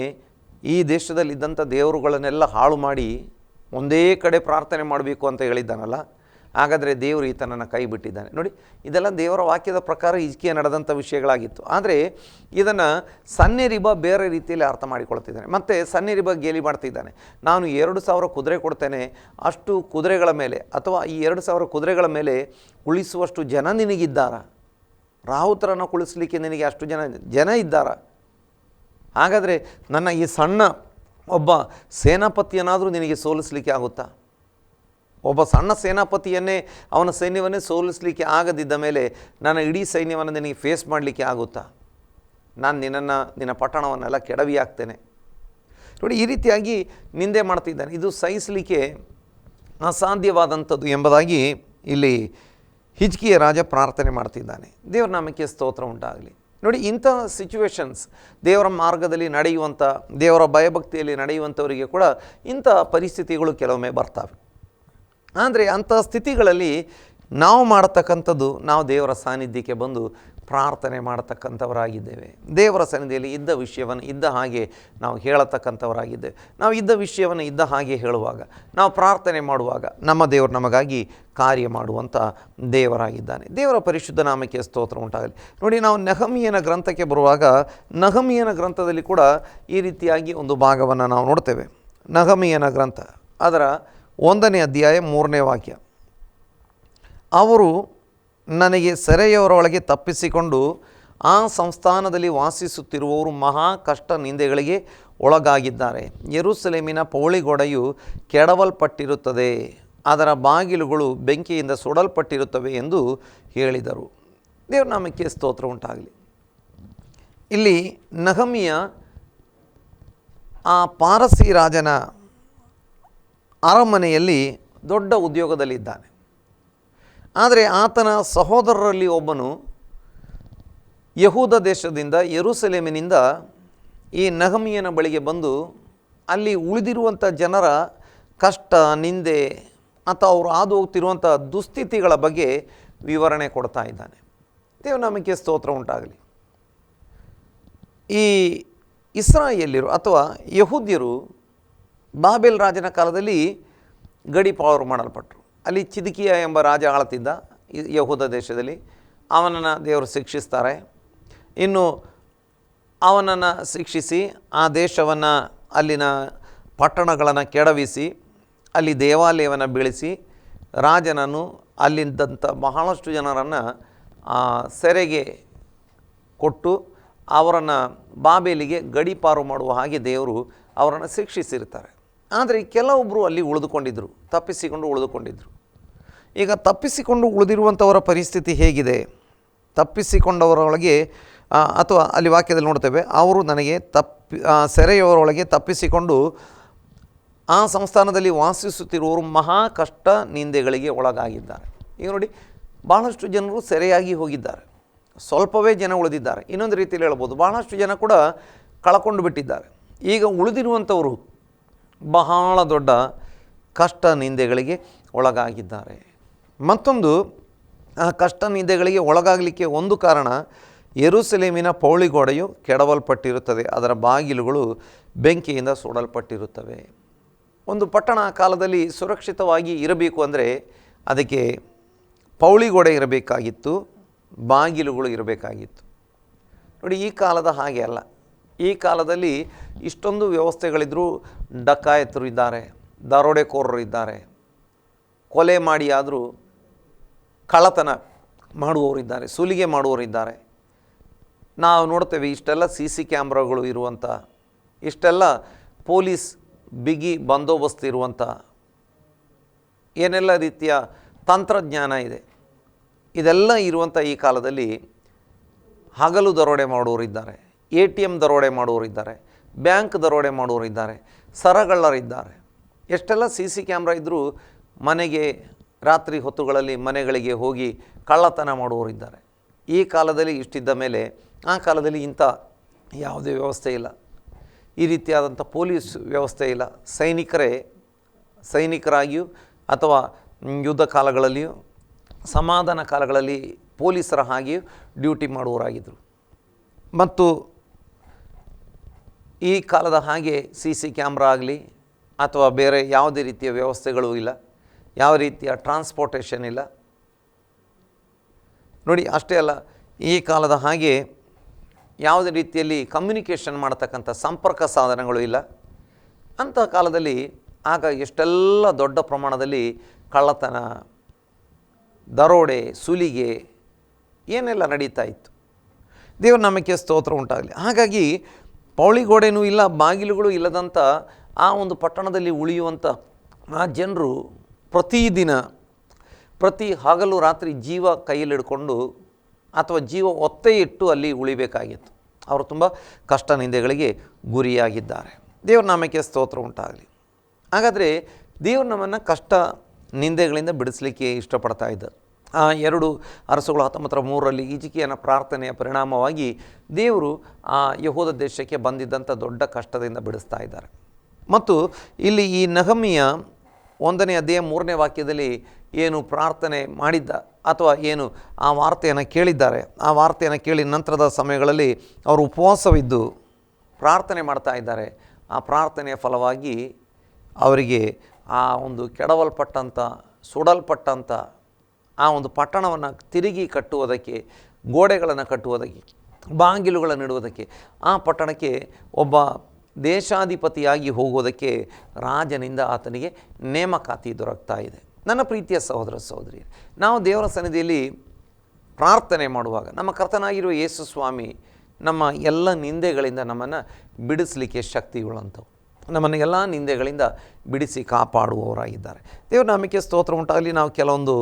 ಈ ದೇಶದಲ್ಲಿದ್ದಂಥ ದೇವರುಗಳನ್ನೆಲ್ಲ ಹಾಳು ಮಾಡಿ ಒಂದೇ ಕಡೆ ಪ್ರಾರ್ಥನೆ ಮಾಡಬೇಕು ಅಂತ ಹೇಳಿದ್ದಾನಲ್ಲ, ಹಾಗಾದರೆ ದೇವರು ಈತನನ್ನು ಕೈ ಬಿಟ್ಟಿದ್ದಾನೆ. ನೋಡಿ, ಇದೆಲ್ಲ ದೇವರ ವಾಕ್ಯದ ಪ್ರಕಾರ ಹಿಜ್ಕೀಯ ನಡೆದಂಥ ವಿಷಯಗಳಾಗಿತ್ತು. ಆದರೆ ಇದನ್ನು ಸನ್ಹೇರೀಬ ಬೇರೆ ರೀತಿಯಲ್ಲಿ ಅರ್ಥ ಮಾಡಿಕೊಳ್ತಿದ್ದಾನೆ. ಮತ್ತು ಸನ್ಹೇರೀಬ ಗೇಲಿ ಮಾಡ್ತಿದ್ದಾನೆ, ನಾನು 2,000 ಕುದುರೆ ಕೊಡ್ತೇನೆ, ಅಷ್ಟು ಕುದುರೆಗಳ ಮೇಲೆ ಅಥವಾ ಈ 2,000 ಕುದುರೆಗಳ ಮೇಲೆ ಕುಳಿಸುವಷ್ಟು ಜನ ನಿನಗಿದ್ದಾರ? ರಾಹುತರನ್ನು ಕುಳಿಸಲಿಕ್ಕೆ ನಿನಗೆ ಅಷ್ಟು ಜನ ಇದ್ದಾರ? ಹಾಗಾದರೆ ನನ್ನ ಈ ಸಣ್ಣ ಒಬ್ಬ ಸೇನಾಪತಿಯನ್ನಾದರೂ ನಿನಗೆ ಸೋಲಿಸಲಿಕ್ಕೆ ಆಗುತ್ತಾ? ಒಬ್ಬ ಸಣ್ಣ ಸೇನಾಪತಿಯನ್ನೇ ಅವನ ಸೈನ್ಯವನ್ನೇ ಸೋಲಿಸಲಿಕ್ಕೆ ಆಗದಿದ್ದ ಮೇಲೆ ನನ್ನ ಇಡೀ ಸೈನ್ಯವನ್ನು ನಿನಗೆ ಫೇಸ್ ಮಾಡಲಿಕ್ಕೆ ಆಗುತ್ತಾ? ನಾನು ನಿನ್ನ ಪಟ್ಟಣವನ್ನೆಲ್ಲ ಕೆಡವಿ ಹಾಕ್ತೇನೆ. ನೋಡಿ, ಈ ರೀತಿಯಾಗಿ ನಿಂದೆ ಮಾಡ್ತಿದ್ದಾನೆ. ಇದು ಸಹಿಸಲಿಕ್ಕೆ ಅಸಾಧ್ಯವಾದಂಥದ್ದು ಎಂಬುದಾಗಿ ಇಲ್ಲಿ ಹಿಜ್ಕಿಯ ರಾಜ ಪ್ರಾರ್ಥನೆ ಮಾಡ್ತಿದ್ದಾನೆ. ದೇವರ ನಾಮಕ್ಕೆ ಸ್ತೋತ್ರ ಉಂಟಾಗಲಿ. ನೋಡಿ, ಇಂಥ ಸಿಚುವೇಶನ್ಸ್, ದೇವರ ಮಾರ್ಗದಲ್ಲಿ ನಡೆಯುವಂಥ, ದೇವರ ಭಯಭಕ್ತಿಯಲ್ಲಿ ನಡೆಯುವಂಥವರಿಗೆ ಕೂಡ ಇಂಥ ಪರಿಸ್ಥಿತಿಗಳು ಕೆಲವೊಮ್ಮೆ ಬರ್ತವೆ. ಆದರೆ ಅಂಥ ಸ್ಥಿತಿಗಳಲ್ಲಿ ನಾವು ಮಾಡತಕ್ಕಂಥದ್ದು, ನಾವು ದೇವರ ಸಾನ್ನಿಧ್ಯಕ್ಕೆ ಬಂದು ಪ್ರಾರ್ಥನೆ ಮಾಡತಕ್ಕಂಥವರಾಗಿದ್ದೇವೆ. ದೇವರ ಸನ್ನಿಧಿಯಲ್ಲಿ ಇದ್ದ ವಿಷಯವನ್ನು ಇದ್ದ ಹಾಗೆ ನಾವು ಹೇಳತಕ್ಕಂಥವರಾಗಿದ್ದೇವೆ. ನಾವು ಇದ್ದ ವಿಷಯವನ್ನು ಇದ್ದ ಹಾಗೆ ಹೇಳುವಾಗ, ನಾವು ಪ್ರಾರ್ಥನೆ ಮಾಡುವಾಗ ನಮ್ಮ ದೇವರು ನಮಗಾಗಿ ಕಾರ್ಯ ಮಾಡುವಂಥ ದೇವರಾಗಿದ್ದಾನೆ. ದೇವರ ಪರಿಶುದ್ಧ ನಾಮಕ್ಕೆ ಸ್ತೋತ್ರ ಉಂಟಾಗಲಿ. ನೋಡಿ, ನಾವು ನೆಹಮೀಯನ ಗ್ರಂಥಕ್ಕೆ ಬರುವಾಗ ನೆಹಮೀಯನ ಗ್ರಂಥದಲ್ಲಿ ಕೂಡ ಈ ರೀತಿಯಾಗಿ ಒಂದು ಭಾಗವನ್ನು ನಾವು ನೋಡ್ತೇವೆ. ನೆಹಮೀಯನ ಗ್ರಂಥ ಅದರ 1ನೇ ಅಧ್ಯಾಯ 3ನೇ ವಾಕ್ಯ. ಅವರು ನನಗೆ ಸೆರೆಯವರೊಳಗೆ ತಪ್ಪಿಸಿಕೊಂಡು ಆ ಸಂಸ್ಥಾನದಲ್ಲಿ ವಾಸಿಸುತ್ತಿರುವವರು ಮಹಾ ಕಷ್ಟ ನಿಂದೆಗಳಿಗೆ ಒಳಗಾಗಿದ್ದಾರೆ. ಯೆರೂಸಲೇಮಿನ ಪೌಳಿಗೋಡೆಯು ಕೆಡವಲ್ಪಟ್ಟಿರುತ್ತದೆ, ಅದರ ಬಾಗಿಲುಗಳು ಬೆಂಕಿಯಿಂದ ಸುಡಲ್ಪಟ್ಟಿರುತ್ತವೆ ಎಂದು ಹೇಳಿದರು. ದೇವರ ನಾಮಕ್ಕೆ ಸ್ತೋತ್ರ ಉಂಟಾಗಲಿ. ಇಲ್ಲಿ ನೆಹಮೀಯ ಆ ಪಾರಸಿ ರಾಜನ ಅರಮನೆಯಲ್ಲಿ ದೊಡ್ಡ ಉದ್ಯೋಗದಲ್ಲಿದ್ದಾನೆ. ಆದರೆ ಆತನ ಸಹೋದರರಲ್ಲಿ ಒಬ್ಬನು ಯಹೂದ ದೇಶದಿಂದ, ಯೆರೂಸಲೇಮಿನಿಂದ ಈ ನೆಹಮೀಯನ ಬಳಿಗೆ ಬಂದು ಅಲ್ಲಿ ಉಳಿದಿರುವಂಥ ಜನರ ಕಷ್ಟ, ನಿಂದೆ ಅಥವಾ ಅವರು ಹಾದು ಹೋಗ್ತಿರುವಂಥ ದುಸ್ಥಿತಿಗಳ ಬಗ್ಗೆ ವಿವರಣೆ ಕೊಡ್ತಾ ಇದ್ದಾನೆ. ದೇವರ ನಾಮಕ್ಕೆ ಸ್ತೋತ್ರ ಉಂಟಾಗಲಿ. ಈ ಇಸ್ರಾಯೇಲ್ಯರು ಅಥವಾ ಯಹೂದ್ಯರು ಬಾಬೆಲ್ ರಾಜನ ಕಾಲದಲ್ಲಿ ಗಡೀಪಾರು ಮಾಡಲ್ಪಟ್ಟರು. ಅಲ್ಲಿ ಚಿದ್ಕೀಯ ಎಂಬ ರಾಜ ಆಳ್ತಿದ್ದ ಯಹೂದ ದೇಶದಲ್ಲಿ. ಅವನನ್ನು ದೇವರು ಶಿಕ್ಷಿಸ್ತಾರೆ. ಇನ್ನು ಅವನನ್ನು ಶಿಕ್ಷಿಸಿ ಆ ದೇಶವನ್ನು, ಅಲ್ಲಿನ ಪಟ್ಟಣಗಳನ್ನು ಕೆಡವಿಸಿ ಅಲ್ಲಿ ದೇವಾಲಯವನ್ನು ಬೀಳಿಸಿ ರಾಜನನ್ನು, ಅಲ್ಲಿದ್ದಂಥ ಬಹಳಷ್ಟು ಜನರನ್ನು ಸೆರೆಗೆ ಕೊಟ್ಟು ಅವರನ್ನು ಬಾಬೇಲಿಗೆ ಗಡೀಪಾರು ಮಾಡುವ ಹಾಗೆ ದೇವರು ಅವರನ್ನು ಶಿಕ್ಷಿಸಿರ್ತಾರೆ. ಆದರೆ ಕೆಲವೊಬ್ಬರು ಅಲ್ಲಿ ಉಳಿದುಕೊಂಡಿದ್ದರು, ತಪ್ಪಿಸಿಕೊಂಡು ಉಳಿದುಕೊಂಡಿದ್ದರು. ಈಗ ತಪ್ಪಿಸಿಕೊಂಡು ಉಳಿದಿರುವಂಥವರ ಪರಿಸ್ಥಿತಿ ಹೇಗಿದೆ? ತಪ್ಪಿಸಿಕೊಂಡವರೊಳಗೆ ಅಥವಾ ಅಲ್ಲಿ ವಾಕ್ಯದಲ್ಲಿ ನೋಡ್ತೇವೆ, ಅವರು ನನಗೆ ಸೆರೆಯವರೊಳಗೆ ತಪ್ಪಿಸಿಕೊಂಡು ಆ ಸಂಸ್ಥಾನದಲ್ಲಿ ವಾಸಿಸುತ್ತಿರುವವರು ಮಹಾ ಕಷ್ಟ ನಿಂದೆಗಳಿಗೆ ಒಳಗಾಗಿದ್ದಾರೆ. ಈಗ ನೋಡಿ, ಭಾಳಷ್ಟು ಜನರು ಸೆರೆಯಾಗಿ ಹೋಗಿದ್ದಾರೆ, ಸ್ವಲ್ಪವೇ ಜನ ಉಳಿದಿದ್ದಾರೆ. ಇನ್ನೊಂದು ರೀತಿಯಲ್ಲಿ ಹೇಳ್ಬೋದು, ಬಹಳಷ್ಟು ಜನ ಕೂಡ ಕಳ್ಕೊಂಡು ಬಿಟ್ಟಿದ್ದಾರೆ. ಈಗ ಉಳಿದಿರುವಂಥವರು ಬಹಳ ದೊಡ್ಡ ಕಷ್ಟ ನಿಂದೆಗಳಿಗೆ ಒಳಗಾಗಿದ್ದಾರೆ. ಮತ್ತೊಂದು, ಆ ಕಷ್ಟ ನಿಂದೆಗಳಿಗೆ ಒಳಗಾಗಲಿಕ್ಕೆ ಒಂದು ಕಾರಣ, ಯೆರೂಸಲೇಮಿನ ಪೌಳಿಗೋಡೆಯು ಕೆಡವಲ್ಪಟ್ಟಿರುತ್ತದೆ, ಅದರ ಬಾಗಿಲುಗಳು ಬೆಂಕಿಯಿಂದ ಸುಡಲ್ಪಟ್ಟಿರುತ್ತವೆ. ಒಂದು ಪಟ್ಟಣ ಕಾಲದಲ್ಲಿ ಸುರಕ್ಷಿತವಾಗಿ ಇರಬೇಕು ಅಂದರೆ ಅದಕ್ಕೆ ಪೌಳಿಗೋಡೆ ಇರಬೇಕಾಗಿತ್ತು, ಬಾಗಿಲುಗಳು ಇರಬೇಕಾಗಿತ್ತು. ನೋಡಿ, ಈ ಕಾಲದ ಹಾಗೆ ಅಲ್ಲ. ಈ ಕಾಲದಲ್ಲಿ ಇಷ್ಟೊಂದು ವ್ಯವಸ್ಥೆಗಳಿದ್ದರೂ ಡಕಾಯತರು ಇದ್ದಾರೆ, ದರೋಡೆಕೋರರು ಇದ್ದಾರೆ, ಕೊಲೆ ಮಾಡಿ ಆದರೂ ಕಳ್ಳತನ ಮಾಡುವವರಿದ್ದಾರೆ, ಸುಲಿಗೆ ಮಾಡುವವರಿದ್ದಾರೆ. ನಾವು ನೋಡ್ತೇವೆ ಇಷ್ಟೆಲ್ಲ CC ಕ್ಯಾಮ್ರಾಗಳು ಇರುವಂಥ, ಇಷ್ಟೆಲ್ಲ ಪೊಲೀಸ್ ಬಿಗಿ ಬಂದೋಬಸ್ತ್ ಇರುವಂಥ ಏನೆಲ್ಲ ರೀತಿಯ ತಂತ್ರಜ್ಞಾನ ಇದೆ. ಇದೆಲ್ಲ ಇರುವಂಥ ಈ ಕಾಲದಲ್ಲಿ ಹಗಲು ದರೋಡೆ ಮಾಡುವವರಿದ್ದಾರೆ, ATM ದರೋಡೆ ಮಾಡುವವರಿದ್ದಾರೆ, ಬ್ಯಾಂಕ್ ದರೋಡೆ ಮಾಡುವವರಿದ್ದಾರೆ, ಸರಗಳ್ಳರಿದ್ದಾರೆ. ಎಷ್ಟೆಲ್ಲ CC ಕ್ಯಾಮ್ರಾ ಇದ್ದರೂ ಮನೆಗೆ ರಾತ್ರಿ ಹೊತ್ತುಗಳಲ್ಲಿ ಮನೆಗಳಿಗೆ ಹೋಗಿ ಕಳ್ಳತನ ಮಾಡುವವರಿದ್ದಾರೆ. ಈ ಕಾಲದಲ್ಲಿ ಇಷ್ಟಿದ್ದ ಮೇಲೆ ಆ ಕಾಲದಲ್ಲಿ ಇಂಥ ಯಾವುದೇ ವ್ಯವಸ್ಥೆ ಇಲ್ಲ, ಈ ರೀತಿಯಾದಂಥ ಪೊಲೀಸ್ ವ್ಯವಸ್ಥೆ ಇಲ್ಲ. ಸೈನಿಕರಾಗಿಯೂ ಅಥವಾ ಯುದ್ಧ ಕಾಲಗಳಲ್ಲಿಯೂ ಸಮಾಧಾನ ಕಾಲಗಳಲ್ಲಿ ಪೊಲೀಸರ ಹಾಗೆಯೂ ಡ್ಯೂಟಿ ಮಾಡುವವರಾಗಿದ್ದರು. ಮತ್ತು ಈ ಕಾಲದ ಹಾಗೆ CC ಕ್ಯಾಮ್ರಾ ಆಗಲಿ ಅಥವಾ ಬೇರೆ ಯಾವುದೇ ರೀತಿಯ ವ್ಯವಸ್ಥೆಗಳು ಇಲ್ಲ, ಯಾವ ರೀತಿಯ ಟ್ರಾನ್ಸ್ಪೋರ್ಟೇಷನ್ ಇಲ್ಲ. ನೋಡಿ, ಅಷ್ಟೇ ಅಲ್ಲ, ಈ ಕಾಲದ ಹಾಗೆ ಯಾವುದೇ ರೀತಿಯಲ್ಲಿ ಕಮ್ಯುನಿಕೇಷನ್ ಮಾಡತಕ್ಕಂಥ ಸಂಪರ್ಕ ಸಾಧನಗಳು ಇಲ್ಲ. ಅಂಥ ಕಾಲದಲ್ಲಿ ಆಗ ಎಷ್ಟೆಲ್ಲ ದೊಡ್ಡ ಪ್ರಮಾಣದಲ್ಲಿ ಕಳ್ಳತನ, ದರೋಡೆ, ಸುಲಿಗೆ ಏನೆಲ್ಲ ನಡೀತಾ ಇತ್ತು. ದೇವರ ನಾಮಕ್ಕೆ ಸ್ತೋತ್ರ ಉಂಟಾಗಲಿ. ಹಾಗಾಗಿ ಪೌಳಿಗೋಡೆನೂ ಇಲ್ಲ, ಬಾಗಿಲುಗಳು ಇಲ್ಲದಂಥ ಆ ಒಂದು ಪಟ್ಟಣದಲ್ಲಿ ಉಳಿಯುವಂಥ ಆ ಜನರು ಪ್ರತಿದಿನ ಪ್ರತಿ ಹಗಲು ರಾತ್ರಿ ಜೀವ ಕೈಯಲ್ಲಿಡ್ಕೊಂಡು ಅಥವಾ ಜೀವ ಒತ್ತೆ ಇಟ್ಟು ಅಲ್ಲಿ ಉಳಿಬೇಕಾಗಿತ್ತು. ಅವರು ತುಂಬ ಕಷ್ಟ ನಿಂದೆಗಳಿಗೆ ಗುರಿಯಾಗಿದ್ದಾರೆ. ದೇವ್ರ ನಾಮಕ್ಕೆ ಸ್ತೋತ್ರ ಉಂಟಾಗಲಿ. ಹಾಗಾದರೆ ದೇವರು ನಮ್ಮನ್ನು ಕಷ್ಟ ನಿಂದೆಗಳಿಂದ ಬಿಡಿಸಲಿಕ್ಕೆ ಇಷ್ಟಪಡ್ತಾ ಇದ್ದಾರೆ. 2 ಅರಸುಗಳು 19:3 ಹಿಜ್ಕೀಯನ ಪ್ರಾರ್ಥನೆಯ ಪರಿಣಾಮವಾಗಿ ದೇವರು ಆ ಯೆಹೂದ ದೇಶಕ್ಕೆ ಬಂದಿದ್ದಂಥ ದೊಡ್ಡ ಕಷ್ಟದಿಂದ ಬಿಡಿಸ್ತಾ ಇದ್ದಾರೆ. ಮತ್ತು ಇಲ್ಲಿ ಈ ನೆಹೆಮೀಯ 1ನೇ ಅಧ್ಯಾಯ 3ನೇ ವಾಕ್ಯದಲ್ಲಿ ಏನು ಪ್ರಾರ್ಥನೆ ಮಾಡಿದ್ದ ಅಥವಾ ಏನು ಆ ವಾರ್ತೆಯನ್ನು ಕೇಳಿದ್ದಾರೆ, ಆ ವಾರ್ತೆಯನ್ನು ಕೇಳಿ ನಂತರದ ಸಮಯಗಳಲ್ಲಿ ಅವರು ಉಪವಾಸವಿದ್ದು ಪ್ರಾರ್ಥನೆ ಮಾಡ್ತಾ ಇದ್ದಾರೆ. ಆ ಪ್ರಾರ್ಥನೆಯ ಫಲವಾಗಿ ಅವರಿಗೆ ಆ ಒಂದು ಕೆಡವಲ್ಪಟ್ಟಂಥ ಸುಡಲ್ಪಟ್ಟಂಥ ಆ ಒಂದು ಪಟ್ಟಣವನ್ನು ತಿರುಗಿ ಕಟ್ಟುವುದಕ್ಕೆ, ಗೋಡೆಗಳನ್ನು ಕಟ್ಟುವುದಕ್ಕೆ, ಬಾಗಿಲುಗಳನ್ನು ಇಡುವುದಕ್ಕೆ, ಆ ಪಟ್ಟಣಕ್ಕೆ ಒಬ್ಬ ದೇಶಾಧಿಪತಿಯಾಗಿ ಹೋಗುವುದಕ್ಕೆ ರಾಜನಿಂದ ಆತನಿಗೆ ನೇಮಕಾತಿ ದೊರಕ್ತಾ ಇದೆ. ನನ್ನ ಪ್ರೀತಿಯ ಸಹೋದರ ಸಹೋದರಿ, ನಾವು ದೇವರ ಸನ್ನಿಧಿಯಲ್ಲಿ ಪ್ರಾರ್ಥನೆ ಮಾಡುವಾಗ ನಮ್ಮ ಕರ್ತನಾಗಿರುವ ಯೇಸು ಸ್ವಾಮಿ ನಮ್ಮ ಎಲ್ಲ ನಿಂದೆಗಳಿಂದ ನಮ್ಮನ್ನು ಬಿಡಿಸಲಿಕ್ಕೆ ಶಕ್ತಿಯುಳ್ಳಂಥವು, ನಮ್ಮನ್ನು ಎಲ್ಲ ನಿಂದೆಗಳಿಂದ ಬಿಡಿಸಿ ಕಾಪಾಡುವವರಾಗಿದ್ದಾರೆ. ದೇವರ ನಾಮಕ್ಕೆ ಸ್ತೋತ್ರ ಉಂಟಾಗಲಿ. ನಾವು ಕೆಲವೊಂದು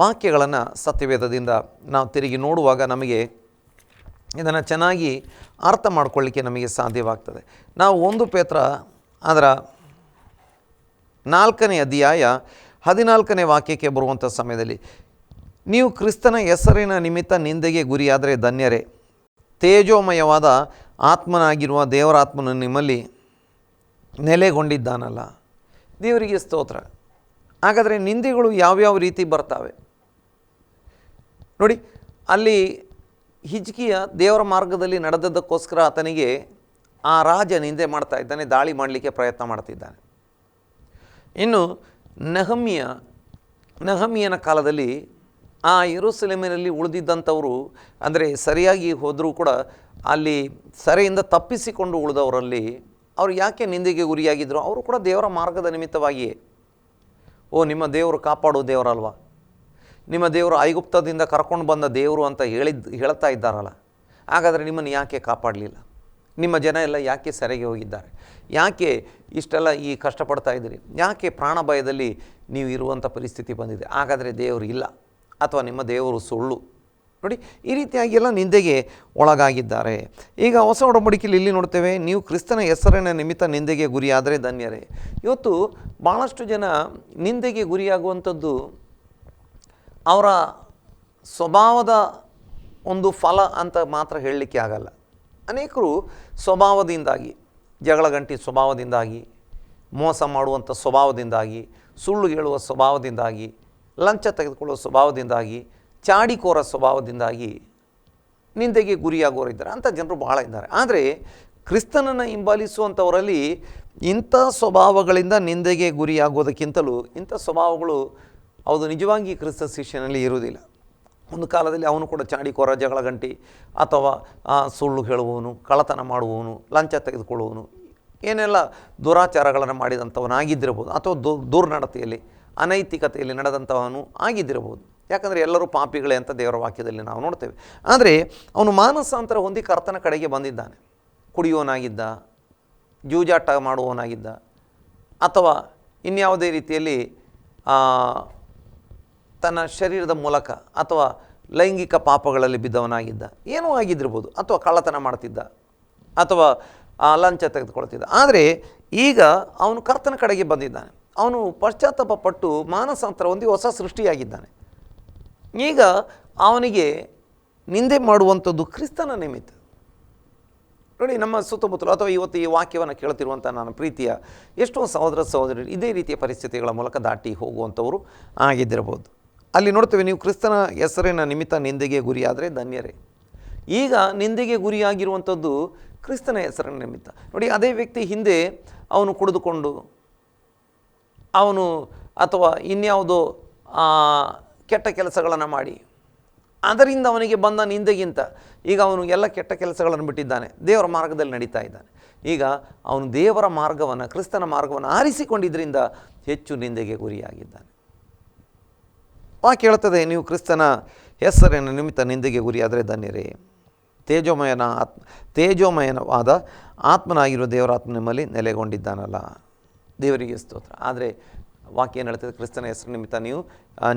ವಾಕ್ಯಗಳನ್ನು ಸತ್ಯವೇದದಿಂದ ನಾವು ತಿರುಗಿ ನೋಡುವಾಗ ನಮಗೆ ಇದನ್ನು ಚೆನ್ನಾಗಿ ಅರ್ಥ ಮಾಡಿಕೊಳ್ಳಿಕ್ಕೆ ನಮಗೆ ಸಾಧ್ಯವಾಗ್ತದೆ. ನಾವು 1 ಪೇತ್ರ ಅದರ 4ನೇ ಅಧ್ಯಾಯ 14ನೇ ವಾಕ್ಯಕ್ಕೆ ಬರುವಂಥ ಸಮಯದಲ್ಲಿ, ನೀವು ಕ್ರಿಸ್ತನ ಹೆಸರಿನ ನಿಮಿತ್ತ ನಿಂದೆಗೆ ಗುರಿಯಾದರೆ ಧನ್ಯರೇ, ತೇಜೋಮಯವಾದ ಆತ್ಮನಾಗಿರುವ ದೇವರಾತ್ಮನು ನಿಮ್ಮಲ್ಲಿ ನೆಲೆಗೊಂಡಿದ್ದಾನಲ್ಲ. ದೇವರಿಗೆ ಸ್ತೋತ್ರ. ಹಾಗಾದರೆ ನಿಂದೆಗಳು ಯಾವ್ಯಾವ ರೀತಿ ಬರ್ತಾವೆ ನೋಡಿ. ಅಲ್ಲಿ ಹಿಜ್ಕೀಯ ದೇವರ ಮಾರ್ಗದಲ್ಲಿ ನಡೆದದ್ದಕ್ಕೋಸ್ಕರ ಆತನಿಗೆ ಆ ರಾಜ ನಿಂದೆ ಮಾಡ್ತಾ ಇದ್ದಾನೆ, ದಾಳಿ ಮಾಡಲಿಕ್ಕೆ ಪ್ರಯತ್ನ ಮಾಡ್ತಿದ್ದಾನೆ. ಇನ್ನು ನೆಹೆಮೀಯನ ಕಾಲದಲ್ಲಿ ಆ ಯೆರೂಸಲೇಮಿನಲ್ಲಿ ಉಳಿದಿದ್ದಂಥವರು, ಅಂದರೆ ಸರಿಯಾಗಿ ಹೋದರೂ ಕೂಡ ಅಲ್ಲಿ ಸೆರೆಯಿಂದ ತಪ್ಪಿಸಿಕೊಂಡು ಉಳಿದವರಲ್ಲಿ ಅವರು ಯಾಕೆ ನಿಂದೆಗೆ ಗುರಿಯಾಗಿದ್ದರು? ಅವರು ಕೂಡ ದೇವರ ಮಾರ್ಗದ ನಿಮಿತ್ತವಾಗಿಯೇ. ನಿಮ್ಮ ದೇವರು ಕಾಪಾಡೋ ದೇವರಲ್ವಾ, ನಿಮ್ಮ ದೇವರು ಐಗುಪ್ತದಿಂದ ಕರ್ಕೊಂಡು ಬಂದ ದೇವರು ಅಂತ ಹೇಳ್ತಾ ಇದ್ದಾರಲ್ಲ, ಹಾಗಾದರೆ ನಿಮ್ಮನ್ನು ಯಾಕೆ ಕಾಪಾಡಲಿಲ್ಲ? ನಿಮ್ಮ ಜನ ಎಲ್ಲ ಯಾಕೆ ಸೆರೆಗೆ ಹೋಗಿದ್ದಾರೆ? ಯಾಕೆ ಇಷ್ಟೆಲ್ಲ ಈ ಕಷ್ಟಪಡ್ತಾ ಇದ್ದೀರಿ? ಯಾಕೆ ಪ್ರಾಣ ಭಯದಲ್ಲಿ ನೀವು ಇರುವಂಥ ಪರಿಸ್ಥಿತಿ ಬಂದಿದೆ? ಹಾಗಾದರೆ ದೇವರು ಇಲ್ಲ ಅಥವಾ ನಿಮ್ಮ ದೇವರು ಸುಳ್ಳು. ನೋಡಿ, ಈ ರೀತಿಯಾಗಿ ಎಲ್ಲ ನಿಂದೆಗೆ ಒಳಗಾಗಿದ್ದಾರೆ. ಈಗ ಹೊಸ ಒಡಂಬಡಿಕೆಯಲ್ಲಿ ಇಲ್ಲಿ ನೋಡ್ತೇವೆ, ನೀವು ಕ್ರಿಸ್ತನ ಹೆಸರಿನ ನಿಮಿತ್ತ ನಿಂದೆಗೆ ಗುರಿಯಾದರೆ ಧನ್ಯರೇ. ಇವತ್ತು ಭಾಳಷ್ಟು ಜನ ನಿಂದೆಗೆ ಗುರಿಯಾಗುವಂಥದ್ದು ಅವರ ಸ್ವಭಾವದ ಒಂದು ಫಲ ಅಂತ ಮಾತ್ರ ಹೇಳಲಿಕ್ಕೆ ಆಗಲ್ಲ. ಅನೇಕರು ಸ್ವಭಾವದಿಂದಾಗಿ, ಜಗಳಗಂಟಿ ಸ್ವಭಾವದಿಂದಾಗಿ, ಮೋಸ ಮಾಡುವಂಥ ಸ್ವಭಾವದಿಂದಾಗಿ, ಸುಳ್ಳು ಹೇಳುವ ಸ್ವಭಾವದಿಂದಾಗಿ, ಲಂಚ ತೆಗೆದುಕೊಳ್ಳುವ ಸ್ವಭಾವದಿಂದಾಗಿ, ಚಾಡಿಕೋರ ಸ್ವಭಾವದಿಂದಾಗಿ ನಿಂದೆಗೆ ಗುರಿಯಾಗೋರಿದ್ದಾರೆ. ಅಂಥ ಜನರು ಭಾಳ ಇದ್ದಾರೆ. ಆದರೆ ಕ್ರಿಸ್ತನನ್ನು ಹಿಂಬಾಲಿಸುವಂಥವರಲ್ಲಿ ಇಂಥ ಸ್ವಭಾವಗಳಿಂದ ನಿಂದೆಗೆ ಗುರಿಯಾಗೋದಕ್ಕಿಂತಲೂ ಇಂಥ ಸ್ವಭಾವಗಳು ಅದು ನಿಜವಾಗಿ ಕ್ರಿಸ್ತ ಶಿಷ್ಯನಲ್ಲಿ ಇರುವುದಿಲ್ಲ. ಒಂದು ಕಾಲದಲ್ಲಿ ಅವನು ಕೂಡ ಚಾಡಿಕೋರ, ಜಗಳಗಂಟಿ ಅಥವಾ ಸುಳ್ಳು ಹೇಳುವವನು, ಕಳ್ಳತನ ಮಾಡುವವನು, ಲಂಚ ತೆಗೆದುಕೊಳ್ಳುವವನು, ಏನೆಲ್ಲ ದುರಾಚಾರಗಳನ್ನು ಮಾಡಿದಂಥವನಾಗಿದ್ದಿರಬಹುದು, ಅಥವಾ ದುರ್ನಡತೆಯಲ್ಲಿ ಅನೈತಿಕತೆಯಲ್ಲಿ ನಡೆದಂಥವನು ಆಗಿದ್ದಿರಬಹುದು. ಯಾಕಂದರೆ ಎಲ್ಲರೂ ಪಾಪಿಗಳೇ ಅಂತ ದೇವರ ವಾಕ್ಯದಲ್ಲಿ ನಾವು ನೋಡ್ತೇವೆ. ಆದರೆ ಅವನು ಮಾನಸಾಂತರ ಹೊಂದಿ ಕರ್ತನ ಕಡೆಗೆ ಬಂದಿದ್ದಾನೆ. ಕುಡಿಯೋನಾಗಿದ್ದ, ಜೂಜಾಟ ಮಾಡುವವನಾಗಿದ್ದ, ಅಥವಾ ಇನ್ಯಾವುದೇ ರೀತಿಯಲ್ಲಿ ತನ್ನ ಶರೀರದ ಮೂಲಕ ಅಥವಾ ಲೈಂಗಿಕ ಪಾಪಗಳಲ್ಲಿ ಬಿದ್ದವನಾಗಿದ್ದ, ಏನೂ ಆಗಿದ್ದಿರ್ಬೋದು, ಅಥವಾ ಕಳ್ಳತನ ಮಾಡ್ತಿದ್ದ, ಅಥವಾ ಲಂಚ ತೆಗೆದುಕೊಳ್ತಿದ್ದ. ಆದರೆ ಈಗ ಅವನು ಕರ್ತನ ಕಡೆಗೆ ಬಂದಿದ್ದಾನೆ. ಅವನು ಪಶ್ಚಾತ್ತಾಪ ಪಟ್ಟು ಮಾನಸಾಂತರ ಹೊಂದಿ ಹೊಸ ಸೃಷ್ಟಿಯಾಗಿದ್ದಾನೆ. ಈಗ ಅವನಿಗೆ ನಿಂದೆ ಮಾಡುವಂಥದ್ದು ಕ್ರಿಸ್ತನ ನಿಮಿತ್ತ. ನೋಡಿ, ನಮ್ಮ ಸುತ್ತಮುತ್ತಲು ಅಥವಾ ಇವತ್ತು ಈ ವಾಕ್ಯವನ್ನು ಕೇಳ್ತಿರುವಂಥ ನನ್ನ ಪ್ರೀತಿಯ ಎಷ್ಟೋ ಸಹೋದರ ಸಹೋದರಿ ಇದೇ ರೀತಿಯ ಪರಿಸ್ಥಿತಿಗಳ ಮೂಲಕ ದಾಟಿ ಹೋಗುವಂಥವರು ಆಗಿದ್ದಿರಬಹುದು. ಅಲ್ಲಿ ನೋಡ್ತೇವೆ, ನೀವು ಕ್ರಿಸ್ತನ ಹೆಸರಿನ ನಿಮಿತ್ತ ನಿಂದೆಗೆ ಗುರಿಯಾದರೆ ಧನ್ಯರೇ. ಈಗ ನಿಂದೆಗೆ ಗುರಿಯಾಗಿರುವಂಥದ್ದು ಕ್ರಿಸ್ತನ ಹೆಸರಿನ ನಿಮಿತ್ತ. ನೋಡಿ, ಅದೇ ವ್ಯಕ್ತಿ ಹಿಂದೆ ಅವನು ಕುಡಿದುಕೊಂಡು ಅವನು ಅಥವಾ ಇನ್ಯಾವುದೋ ಕೆಟ್ಟ ಕೆಲಸಗಳನ್ನು ಮಾಡಿ ಅದರಿಂದ ಅವನಿಗೆ ಬಂದ ನಿಂದೆಗಿಂತ ಈಗ ಅವನು ಎಲ್ಲ ಕೆಟ್ಟ ಕೆಲಸಗಳನ್ನು ಬಿಟ್ಟಿದ್ದಾನೆ, ದೇವರ ಮಾರ್ಗದಲ್ಲಿ ನಡೀತಾ ಇದ್ದಾನೆ. ಈಗ ಅವನು ದೇವರ ಮಾರ್ಗವನ್ನು, ಕ್ರಿಸ್ತನ ಮಾರ್ಗವನ್ನು ಆರಿಸಿಕೊಂಡಿದ್ದರಿಂದ ಹೆಚ್ಚು ನಿಂದೆಗೆ ಗುರಿಯಾಗಿದ್ದಾನೆ. ವಾಕ್ಯ ಹೇಳ್ತದೆ, ನೀವು ಕ್ರಿಸ್ತನ ಹೆಸರಿನ ನಿಮಿತ್ತ ನಿಂದೆಗೆ ಗುರಿಯಾದರೆ ಧನ್ಯರೇ, ತೇಜೋಮಯನವಾದ ಆತ್ಮನಾಗಿರುವ ದೇವರ ಆತ್ಮ ನಿಮ್ಮಲ್ಲಿ ನೆಲೆಗೊಂಡಿದ್ದಾನಲ್ಲ. ದೇವರಿಗೆ ಸ್ತೋತ್ರ. ಆದರೆ ವಾಕ್ಯ ಏನು ಹೇಳ್ತದೆ? ಕ್ರಿಸ್ತನ ಹೆಸರು ನಿಮಿತ್ತ ನೀವು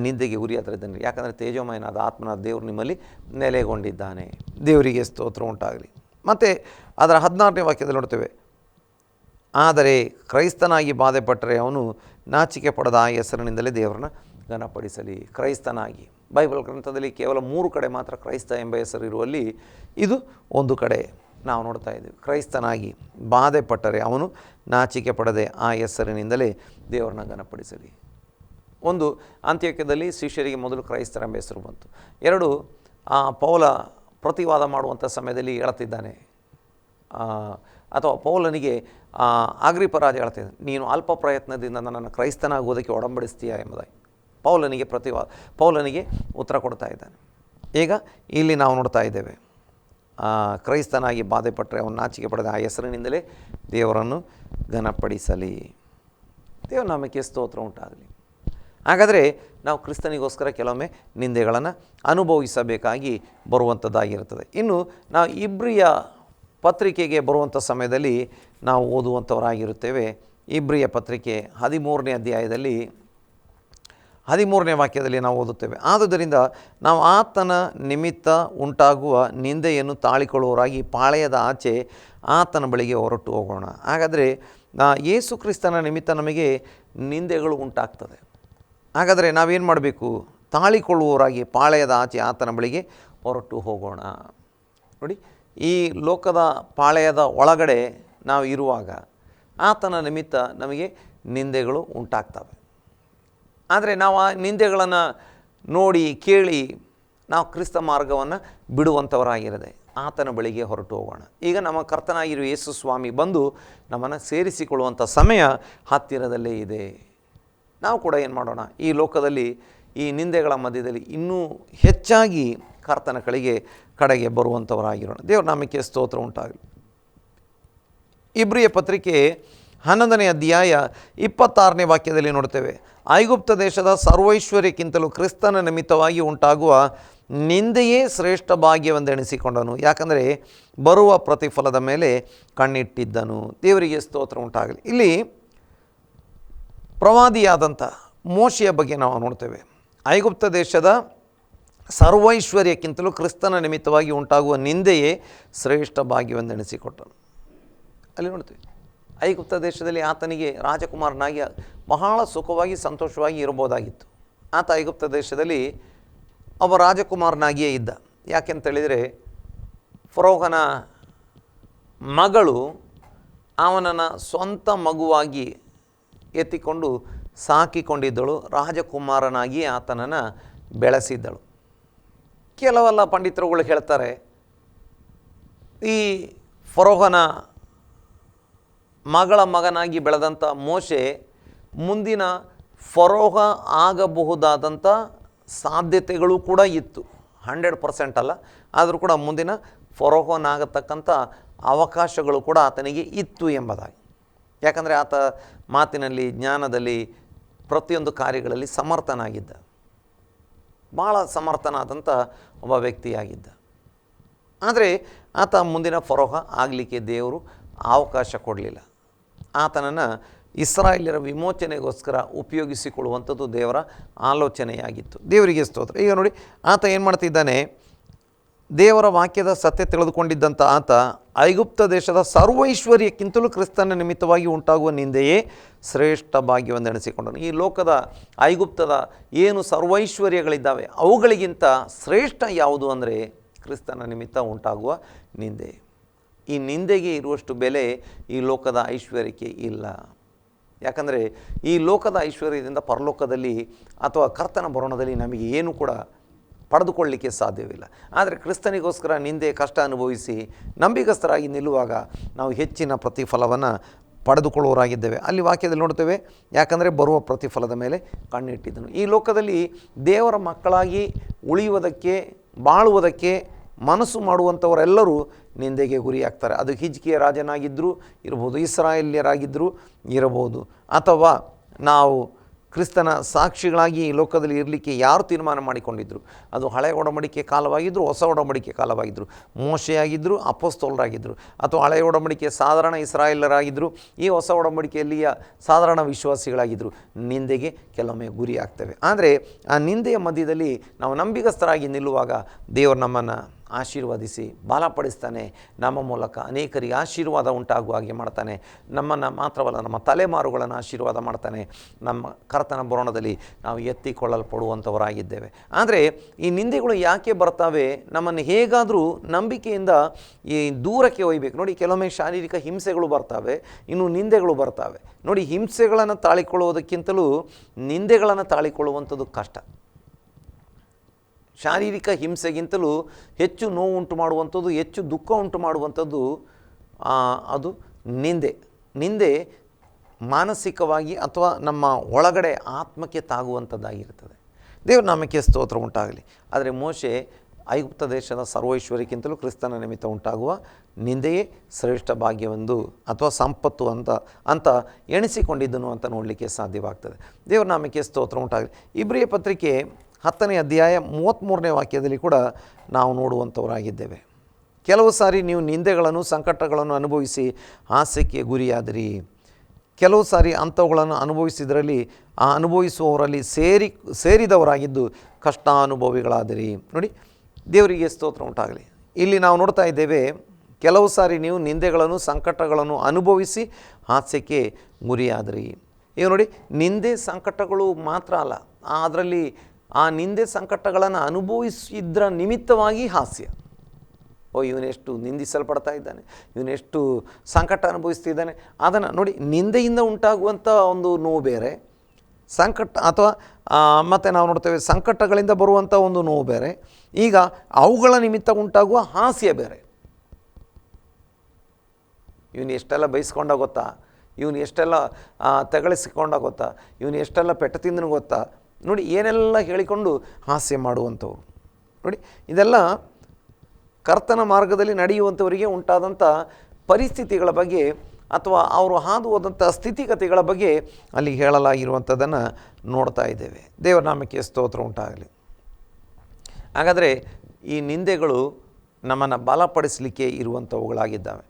ನಿಂದೆಗೆ ಗುರಿಯಾದರಿದ್ದಾನೆ, ಯಾಕಂದರೆ ತೇಜೋಮಯನಾದ ಆತ್ಮನಾದ ದೇವರು ನಿಮ್ಮಲ್ಲಿ ನೆಲೆಗೊಂಡಿದ್ದಾನೆ. ದೇವರಿಗೆ ಸ್ತೋತ್ರ ಉಂಟಾಗಲಿ. ಮತ್ತು ಅದರ 14ನೇ ವಾಕ್ಯದಲ್ಲಿ ನೋಡ್ತೇವೆ, ಆದರೆ ಕ್ರೈಸ್ತನಾಗಿ ಬಾಧೆಪಟ್ಟರೆ ಅವನು ನಾಚಿಕೆ ಪಡೆದ ಆ ಹೆಸರಿನಿಂದಲೇ ದೇವರನ್ನ ಘನಪಡಿಸಲಿ. ಕ್ರೈಸ್ತನಾಗಿ, ಬೈಬಲ್ ಗ್ರಂಥದಲ್ಲಿ ಕೇವಲ 3 ಕಡೆ ಮಾತ್ರ ಕ್ರೈಸ್ತ ಎಂಬ ಹೆಸರು ಇರುವಲ್ಲಿ ಇದು ಒಂದು ಕಡೆ ನಾವು ನೋಡ್ತಾ ಇದ್ದೀವಿ. ಕ್ರೈಸ್ತನಾಗಿ ಬಾಧೆಪಟ್ಟರೆ ಅವನು ನಾಚಿಕೆ ಪಡದೆ ಆ ಹೆಸರಿನಿಂದಲೇ ದೇವರನ್ನ ಘನಪಡಿಸಲಿ. ಒಂದು, ಅಂತ್ಯೋಕ್ಯದಲ್ಲಿ ಶಿಷ್ಯರಿಗೆ ಮೊದಲು ಕ್ರೈಸ್ತರೆಂಬ ಹೆಸರು ಬಂತು. 2, ಪೌಲ ಪ್ರತಿವಾದ ಮಾಡುವಂಥ ಸಮಯದಲ್ಲಿ ಹೇಳ್ತಿದ್ದಾನೆ, ಅಥವಾ ಪೌಲನಿಗೆ ಅಗ್ರಿಪರಾಜ ಹೇಳ್ತಿದ್ದಾನೆ, ನೀನು ಅಲ್ಪ ಪ್ರಯತ್ನದಿಂದ ನನ್ನನ್ನು ಕ್ರೈಸ್ತನಾಗುವುದಕ್ಕೆ ಒಡಂಬಡಿಸ್ತೀಯಾ ಎಂಬುದಾಗಿ ಪೌಲನಿಗೆ ಉತ್ತರ ಕೊಡ್ತಾ ಇದ್ದಾನೆ. ಈಗ ಇಲ್ಲಿ ನಾವು ನೋಡ್ತಾ ಇದ್ದೇವೆ, ಕ್ರೈಸ್ತನಾಗಿ ಬಾಧೆಪಟ್ಟರೆ ಅವನು ನಾಚಿಕೆ ಪಡೆದ ಆ ಹೆಸರಿನಿಂದಲೇ ದೇವರನ್ನು ಘನಪಡಿಸಲಿ. ದೇವರ ನಾಮಕ್ಕೆ ಸ್ತೋತ್ರ ಉಂಟಾಗಲಿ. ಹಾಗಾದರೆ ನಾವು ಕ್ರಿಸ್ತನಿಗೋಸ್ಕರ ಕೆಲವೊಮ್ಮೆ ನಿಂದೆಗಳನ್ನು ಅನುಭವಿಸಬೇಕಾಗಿ ಬರುವಂಥದ್ದಾಗಿರುತ್ತದೆ. ಇನ್ನು ನಾವು ಇಬ್ರಿಯ ಪತ್ರಿಕೆಗೆ ಬರುವಂಥ ಸಮಯದಲ್ಲಿ ನಾವು ಓದುವಂಥವರಾಗಿರುತ್ತೇವೆ. ಇಬ್ರಿಯ ಪತ್ರಿಕೆ 13ನೇ ಅಧ್ಯಾಯದಲ್ಲಿ 13ನೇ ವಾಕ್ಯದಲ್ಲಿ ನಾವು ಓದುತ್ತೇವೆ, ಆದುದರಿಂದ ನಾವು ಆತನ ನಿಮಿತ್ತ ಉಂಟಾಗುವ ನಿಂದೆಯನ್ನು ತಾಳಿಕೊಳ್ಳುವವರಾಗಿ ಪಾಳೆಯದ ಆಚೆ ಆತನ ಬಳಿಗೆ ಹೊರಟು ಹೋಗೋಣ. ಹಾಗಾದರೆ ಯೇಸು ಕ್ರಿಸ್ತನ ನಿಮಿತ್ತ ನಮಗೆ ನಿಂದೆಗಳು ಉಂಟಾಗ್ತದೆ. ಹಾಗಾದರೆ ನಾವೇನು ಮಾಡಬೇಕು? ತಾಳಿಕೊಳ್ಳುವವರಾಗಿ ಪಾಳೆಯದ ಆಚೆ ಆತನ ಬಳಿಗೆ ಹೊರಟು ಹೋಗೋಣ. ನೋಡಿ, ಈ ಲೋಕದ ಪಾಳೆಯದ ಒಳಗಡೆ ನಾವು ಇರುವಾಗ ಆತನ ನಿಮಿತ್ತ ನಮಗೆ ನಿಂದೆಗಳು ಉಂಟಾಗ್ತವೆ. ಆದರೆ ನಾವು ಆ ನಿಂದೆಗಳನ್ನು ನೋಡಿ ಕೇಳಿ ನಾವು ಕ್ರಿಸ್ತ ಮಾರ್ಗವನ್ನು ಬಿಡುವಂಥವರಾಗಿರದೆ ಆತನ ಬಳಿಗೆ ಹೊರಟು ಹೋಗೋಣ. ಈಗ ನಮ್ಮ ಕರ್ತನಾಗಿರುವ ಯೇಸು ಸ್ವಾಮಿ ಬಂದು ನಮ್ಮನ್ನು ಸೇರಿಸಿಕೊಳ್ಳುವಂಥ ಸಮಯ ಹತ್ತಿರದಲ್ಲೇ ಇದೆ. ನಾವು ಕೂಡ ಏನು ಮಾಡೋಣ? ಈ ಲೋಕದಲ್ಲಿ ಈ ನಿಂದೆಗಳ ಮಧ್ಯದಲ್ಲಿ ಇನ್ನೂ ಹೆಚ್ಚಾಗಿ ಕರ್ತನ ಕಡೆಗೆ ಬರುವಂಥವರಾಗಿರೋಣ. ದೇವರ ನಾಮಕ್ಕೆ ಸ್ತೋತ್ರ ಉಂಟಾಗಲಿ. ಇಬ್ರಿಯ ಪತ್ರಿಕೆ 11ನೇ ಅಧ್ಯಾಯ 26ನೇ ವಾಕ್ಯದಲ್ಲಿ ನೋಡ್ತೇವೆ, ಐಗುಪ್ತ ದೇಶದ ಸರ್ವೈಶ್ವರ್ಯಕ್ಕಿಂತಲೂ ಕ್ರಿಸ್ತನ ನಿಮಿತ್ತವಾಗಿ ಉಂಟಾಗುವ ನಿಂದೆಯೇ ಶ್ರೇಷ್ಠ ಭಾಗ್ಯವೆಂದೆಣಿಸಿಕೊಂಡನು, ಯಾಕಂದರೆ ಬರುವ ಪ್ರತಿಫಲದ ಮೇಲೆ ಕಣ್ಣಿಟ್ಟಿದ್ದನು. ದೇವರಿಗೆ ಸ್ತೋತ್ರ ಉಂಟಾಗಲಿ. ಇಲ್ಲಿ ಪ್ರವಾದಿಯಾದಂಥ ಮೋಶೆಯ ಬಗ್ಗೆ ನಾವು ನೋಡ್ತೇವೆ. ಐಗುಪ್ತ ದೇಶದ ಸರ್ವೈಶ್ವರ್ಯಕ್ಕಿಂತಲೂ ಕ್ರಿಸ್ತನ ನಿಮಿತ್ತವಾಗಿ ಉಂಟಾಗುವ ನಿಂದೆಯೇ ಶ್ರೇಷ್ಠ ಭಾಗ್ಯವೆಂದೆಣಿಸಿಕೊಟ್ಟನು. ಅಲ್ಲಿ ನೋಡ್ತೀವಿ, ಐಗುಪ್ತ ದೇಶದಲ್ಲಿ ಆತನಿಗೆ ರಾಜಕುಮಾರನಾಗಿ ಬಹಳ ಸುಖವಾಗಿ ಸಂತೋಷವಾಗಿ ಇರಬಹುದಾಗಿತ್ತು. ಆತ ಐಗುಪ್ತ ದೇಶದಲ್ಲಿ ಒಬ್ಬ ರಾಜಕುಮಾರನಾಗಿಯೇ ಇದ್ದ. ಯಾಕೆಂತೇಳಿದರೆ ಫರೋಹನ ಮಗಳು ಅವನನ್ನು ಸ್ವಂತ ಮಗುವಾಗಿ ಎತ್ತಿಕೊಂಡು ಸಾಕಿಕೊಂಡಿದ್ದಳು, ರಾಜಕುಮಾರನಾಗಿ ಆತನನ್ನು ಬೆಳೆಸಿದ್ದಳು. ಕೆಲವೆಲ್ಲ ಪಂಡಿತರುಗಳು ಹೇಳ್ತಾರೆ, ಈ ಫರೋಹನ ಮಗಳ ಮಗನಾಗಿ ಬೆಳೆದಂಥ ಮೋಶೆ ಮುಂದಿನ ಫರೋಹ ಆಗಬಹುದಾದಂಥ ಸಾಧ್ಯತೆಗಳು ಕೂಡ ಇತ್ತು. 100% ಅಲ್ಲ, ಆದರೂ ಕೂಡ ಮುಂದಿನ ಫರೋಹನಾಗತಕ್ಕಂಥ ಅವಕಾಶಗಳು ಕೂಡ ಆತನಿಗೆ ಇತ್ತು ಎಂಬುದಾಗಿ. ಯಾಕಂದರೆ ಆತ ಮಾತಿನಲ್ಲಿ, ಜ್ಞಾನದಲ್ಲಿ, ಪ್ರತಿಯೊಂದು ಕಾರ್ಯಗಳಲ್ಲಿ ಸಮರ್ಥನಾಗಿದ್ದ, ಭಾಳ ಸಮರ್ಥನಾದಂಥ ಒಬ್ಬ ವ್ಯಕ್ತಿಯಾಗಿದ್ದ. ಆದರೆ ಆತ ಮುಂದಿನ ಫರೋಹ ಆಗಲಿಕ್ಕೆ ದೇವರು ಅವಕಾಶ ಕೊಡಲಿಲ್ಲ. ಆತನನ್ನು ಇಸ್ರಾಯೇಲ್ಯರ ವಿಮೋಚನೆಗೋಸ್ಕರ ಉಪಯೋಗಿಸಿಕೊಳ್ಳುವಂಥದ್ದು ದೇವರ ಆಲೋಚನೆಯಾಗಿತ್ತು. ದೇವರಿಗೆ ಸ್ತೋತ್ರ. ಈಗ ನೋಡಿ, ಆತ ಏನು ಮಾಡ್ತಿದ್ದಾನೆ? ದೇವರ ವಾಕ್ಯದ ಸತ್ಯ ತಿಳಿದುಕೊಂಡಿದ್ದಂಥ ಆತ ಐಗುಪ್ತ ದೇಶದ ಸರ್ವೈಶ್ವರ್ಯಕ್ಕಿಂತಲೂ ಕ್ರಿಸ್ತನ ನಿಮಿತ್ತವಾಗಿ ಉಂಟಾಗುವ ನಿಂದೆಯೇ ಶ್ರೇಷ್ಠ ಭಾಗ್ಯವೆಂದೆಣಿಸಿಕೊಂಡನು. ಈ ಲೋಕದ ಐಗುಪ್ತದ ಏನು ಸರ್ವೈಶ್ವರ್ಯಗಳಿದ್ದಾವೆ ಅವುಗಳಿಗಿಂತ ಶ್ರೇಷ್ಠ ಯಾವುದು ಅಂದರೆ ಕ್ರಿಸ್ತನ ನಿಮಿತ್ತ ಉಂಟಾಗುವ ನಿಂದೆ. ಈ ನಿಂದೆಗೆ ಇರುವಷ್ಟು ಬೆಲೆ ಈ ಲೋಕದ ಐಶ್ವರ್ಯಕ್ಕೆ ಇಲ್ಲ. ಯಾಕಂದರೆ ಈ ಲೋಕದ ಐಶ್ವರ್ಯದಿಂದ ಪರಲೋಕದಲ್ಲಿ ಅಥವಾ ಕರ್ತನ ಬರೋಣದಲ್ಲಿ ನಮಗೆ ಏನು ಕೂಡ ಪಡೆದುಕೊಳ್ಳಲಿಕ್ಕೆ ಸಾಧ್ಯವಿಲ್ಲ. ಆದರೆ ಕ್ರಿಸ್ತನಿಗೋಸ್ಕರ ನಿಂದೆ ಕಷ್ಟ ಅನುಭವಿಸಿ ನಂಬಿಗಸ್ತರಾಗಿ ನಿಲ್ಲುವಾಗ ನಾವು ಹೆಚ್ಚಿನ ಪ್ರತಿಫಲವನ್ನು ಪಡೆದುಕೊಳ್ಳುವವರಾಗಿದ್ದೇವೆ. ಅಲ್ಲಿ ವಾಕ್ಯದಲ್ಲಿ ನೋಡ್ತೇವೆ, ಯಾಕಂದರೆ ಬರುವ ಪ್ರತಿಫಲದ ಮೇಲೆ ಕಣ್ಣಿಟ್ಟಿದ್ದನು. ಈ ಲೋಕದಲ್ಲಿ ದೇವರ ಮಕ್ಕಳಾಗಿ ಉಳಿಯುವುದಕ್ಕೆ, ಬಾಳುವುದಕ್ಕೆ ಮನಸ್ಸು ಮಾಡುವಂಥವರೆಲ್ಲರೂ ನಿಂದೆಗೆ ಗುರಿಯಾಗ್ತಾರೆ. ಅದು ಹಿಜ್ಕಿಯ ರಾಜನಾಗಿದ್ದರೂ ಇರ್ಬೋದು, ಇಸ್ರಾಯೇಲ್ಯರಾಗಿದ್ದರೂ ಇರಬಹುದು, ಅಥವಾ ನಾವು ಕ್ರಿಸ್ತನ ಸಾಕ್ಷಿಗಳಾಗಿ ಈ ಲೋಕದಲ್ಲಿ ಇರಲಿಕ್ಕೆ ಯಾರು ತೀರ್ಮಾನ ಮಾಡಿಕೊಂಡಿದ್ದರು? ಅದು ಹಳೆಯ ಒಡಂಬಡಿಕೆ ಕಾಲವಾಗಿದ್ದರು, ಹೊಸ ಒಡಂಬಡಿಕೆ ಕಾಲವಾಗಿದ್ದರು. ಮೋಶೆಯಾಗಿದ್ದರು, ಅಪೊಸ್ತಲರಾಗಿದ್ದರು, ಅಥವಾ ಹಳೆಯ ಒಡಂಬಡಿಕೆ ಸಾಧಾರಣ ಇಸ್ರಾಯೇಲರಾಗಿದ್ದರು, ಈ ಹೊಸ ಒಡಂಬಡಿಕೆಯಲ್ಲಿಯ ಸಾಧಾರಣ ವಿಶ್ವಾಸಿಗಳಾಗಿದ್ದರು. ನಿಂದೆಗೆ ಕೆಲವೊಮ್ಮೆ ಗುರಿ ಆಗ್ತವೆ. ಆದರೆ ಆ ನಿಂದೆಯ ಮಧ್ಯದಲ್ಲಿ ನಾವು ನಂಬಿಗಸ್ತರಾಗಿ ನಿಲ್ಲುವಾಗ ದೇವರು ನಮ್ಮನ್ನು ಆಶೀರ್ವದಿಸಿ ಬಲಪಡಿಸ್ತಾನೆ. ನಮ್ಮ ಮೂಲಕ ಅನೇಕರಿಗೆ ಆಶೀರ್ವಾದ ಉಂಟಾಗುವ ಹಾಗೆ ಮಾಡ್ತಾನೆ. ನಮ್ಮನ್ನು ಮಾತ್ರವಲ್ಲ, ನಮ್ಮ ತಲೆಮಾರುಗಳನ್ನು ಆಶೀರ್ವಾದ ಮಾಡ್ತಾನೆ. ನಮ್ಮ ಕರ್ತನ ಬರೋಣದಲ್ಲಿ ನಾವು ಎತ್ತಿಕೊಳ್ಳಲ್ಪಡುವಂಥವರಾಗಿದ್ದೇವೆ. ಆದರೆ ಈ ನಿಂದೆಗಳು ಯಾಕೆ ಬರ್ತವೆ? ನಮ್ಮನ್ನು ಹೇಗಾದರೂ ನಂಬಿಕೆಯಿಂದ ಈ ದೂರಕ್ಕೆ ಒಯ್ಬೇಕು. ನೋಡಿ, ಕೆಲವೊಮ್ಮೆ ಶಾರೀರಿಕ ಹಿಂಸೆಗಳು ಬರ್ತವೆ, ಇನ್ನು ನಿಂದೆಗಳು ಬರ್ತವೆ. ನೋಡಿ, ಹಿಂಸೆಗಳನ್ನು ತಾಳಿಕೊಳ್ಳುವುದಕ್ಕಿಂತಲೂ ನಿಂದೆಗಳನ್ನು ತಾಳಿಕೊಳ್ಳುವಂಥದ್ದು ಕಷ್ಟ. ಶಾರೀರಿಕ ಹಿಂಸೆಗಿಂತಲೂ ಹೆಚ್ಚು ನೋವು ಉಂಟು ಮಾಡುವಂಥದ್ದು, ಹೆಚ್ಚು ದುಃಖ ಉಂಟು ಮಾಡುವಂಥದ್ದು ಅದು ನಿಂದೆ ಮಾನಸಿಕವಾಗಿ ಅಥವಾ ನಮ್ಮ ಒಳಗಡೆ ಆತ್ಮಕ್ಕೆ ತಾಗುವಂಥದ್ದಾಗಿರ್ತದೆ. ದೇವ್ರ ನಾಮಕ್ಕೆ ಸ್ತೋತ್ರ ಉಂಟಾಗಲಿ. ಆದರೆ ಮೋಶೆ ಐಗುಪ್ತ ದೇಶದ ಸರ್ವೈಶ್ವರ್ಯಕ್ಕಿಂತಲೂ ಕ್ರಿಸ್ತನ ನಿಮಿತ್ತ ಉಂಟಾಗುವ ನಿಂದೆಯೇ ಶ್ರೇಷ್ಠ ಭಾಗ್ಯವೆಂದು ಅಥವಾ ಸಂಪತ್ತು ಅಂತ ಎಣಿಸಿಕೊಂಡಿದ್ದನು ಅಂತ ನೋಡಲಿಕ್ಕೆ ಸಾಧ್ಯವಾಗ್ತದೆ. ದೇವ್ರ ನಾಮಕ್ಕೆ ಸ್ತೋತ್ರ ಉಂಟಾಗಲಿ. ಇಬ್ರಿಯ ಪತ್ರಿಕೆ 10ನೇ ಅಧ್ಯಾಯ 33ನೇ ವಾಕ್ಯದಲ್ಲಿ ಕೂಡ ನಾವು ನೋಡುವಂಥವರಾಗಿದ್ದೇವೆ. ಕೆಲವು ಸಾರಿ ನೀವು ನಿಂದೆಗಳನ್ನು ಸಂಕಟಗಳನ್ನು ಅನುಭವಿಸಿ ಹಾಸ್ಯಕ್ಕೆ ಗುರಿಯಾದಿರಿ. ಕೆಲವು ಸಾರಿ ಅಂಥವುಗಳನ್ನು ಅನುಭವಿಸಿದ್ರಲ್ಲಿ ಆ ಅನುಭವಿಸುವವರಲ್ಲಿ ಸೇರಿದವರಾಗಿದ್ದು ಕಷ್ಟಾನುಭವಿಗಳಾದಿರಿ. ನೋಡಿ, ದೇವರಿಗೆ ಸ್ತೋತ್ರ ಉಂಟಾಗಲಿ. ಇಲ್ಲಿ ನಾವು ನೋಡ್ತಾ ಇದ್ದೇವೆ, ಕೆಲವು ಸಾರಿ ನೀವು ನಿಂದೆಗಳನ್ನು ಸಂಕಟಗಳನ್ನು ಅನುಭವಿಸಿ ಹಾಸ್ಯಕ್ಕೆ ಗುರಿಯಾದಿರಿ. ಈಗ ನೋಡಿ, ನಿಂದೆ ಸಂಕಟಗಳು ಮಾತ್ರ ಅಲ್ಲ, ಅದರಲ್ಲಿ ಆ ನಿಂದೆ ಸಂಕಟಗಳನ್ನು ಅನುಭವಿಸಿದ್ರ ನಿಮಿತ್ತವಾಗಿ ಹಾಸ್ಯ. ಇವನೆಷ್ಟು ನಿಂದಿಸಲ್ಪಡ್ತಾ ಇದ್ದಾನೆ, ಇವನೆಷ್ಟು ಸಂಕಟ ಅನುಭವಿಸ್ತಿದ್ದಾನೆ. ಅದನ್ನು ನೋಡಿ, ನಿಂದೆಯಿಂದ ಉಂಟಾಗುವಂಥ ಒಂದು ನೋವು ಬೇರೆ, ಸಂಕಟ ಅಥವಾ ಮತ್ತು ನಾವು ನೋಡ್ತೇವೆ ಸಂಕಟಗಳಿಂದ ಬರುವಂಥ ಒಂದು ನೋವು ಬೇರೆ, ಈಗ ಅವುಗಳ ನಿಮಿತ್ತ ಉಂಟಾಗುವ ಹಾಸ್ಯ ಬೇರೆ. ಇವನು ಎಷ್ಟೆಲ್ಲ ಬಯಸ್ಕೊಂಡ ಗೊತ್ತಾ, ಇವನು ಎಷ್ಟೆಲ್ಲ ತೆಗಳಿಸಿಕೊಂಡ ಗೊತ್ತಾ, ಇವನು ಎಷ್ಟೆಲ್ಲ ಪೆಟ್ಟ ತಿಂದನು ಗೊತ್ತಾ. ನೋಡಿ, ಏನೆಲ್ಲ ಹೇಳಿಕೊಂಡು ಹಾಸ್ಯ ಮಾಡುವಂಥವು. ನೋಡಿ, ಇದೆಲ್ಲ ಕರ್ತನ ಮಾರ್ಗದಲ್ಲಿ ನಡೆಯುವಂಥವರಿಗೆ ಉಂಟಾದಂಥ ಪರಿಸ್ಥಿತಿಗಳ ಬಗ್ಗೆ ಅಥವಾ ಅವರು ಹಾದು ಹೋದಂಥ ಸ್ಥಿತಿಗತಿಗಳ ಬಗ್ಗೆ ಅಲ್ಲಿ ಹೇಳಲಾಗಿರುವಂಥದ್ದನ್ನು ನೋಡ್ತಾ ಇದ್ದೇವೆ. ದೇವರ ನಾಮಕ್ಕೆ ಸ್ತೋತ್ರ ಉಂಟಾಗಲಿ. ಹಾಗಾದರೆ ಈ ನಿಂದೆಗಳು ನಮ್ಮನ್ನು ಬಲಪಡಿಸಲಿಕ್ಕೆ ಇರುವಂಥವುಗಳಾಗಿದ್ದಾವೆ.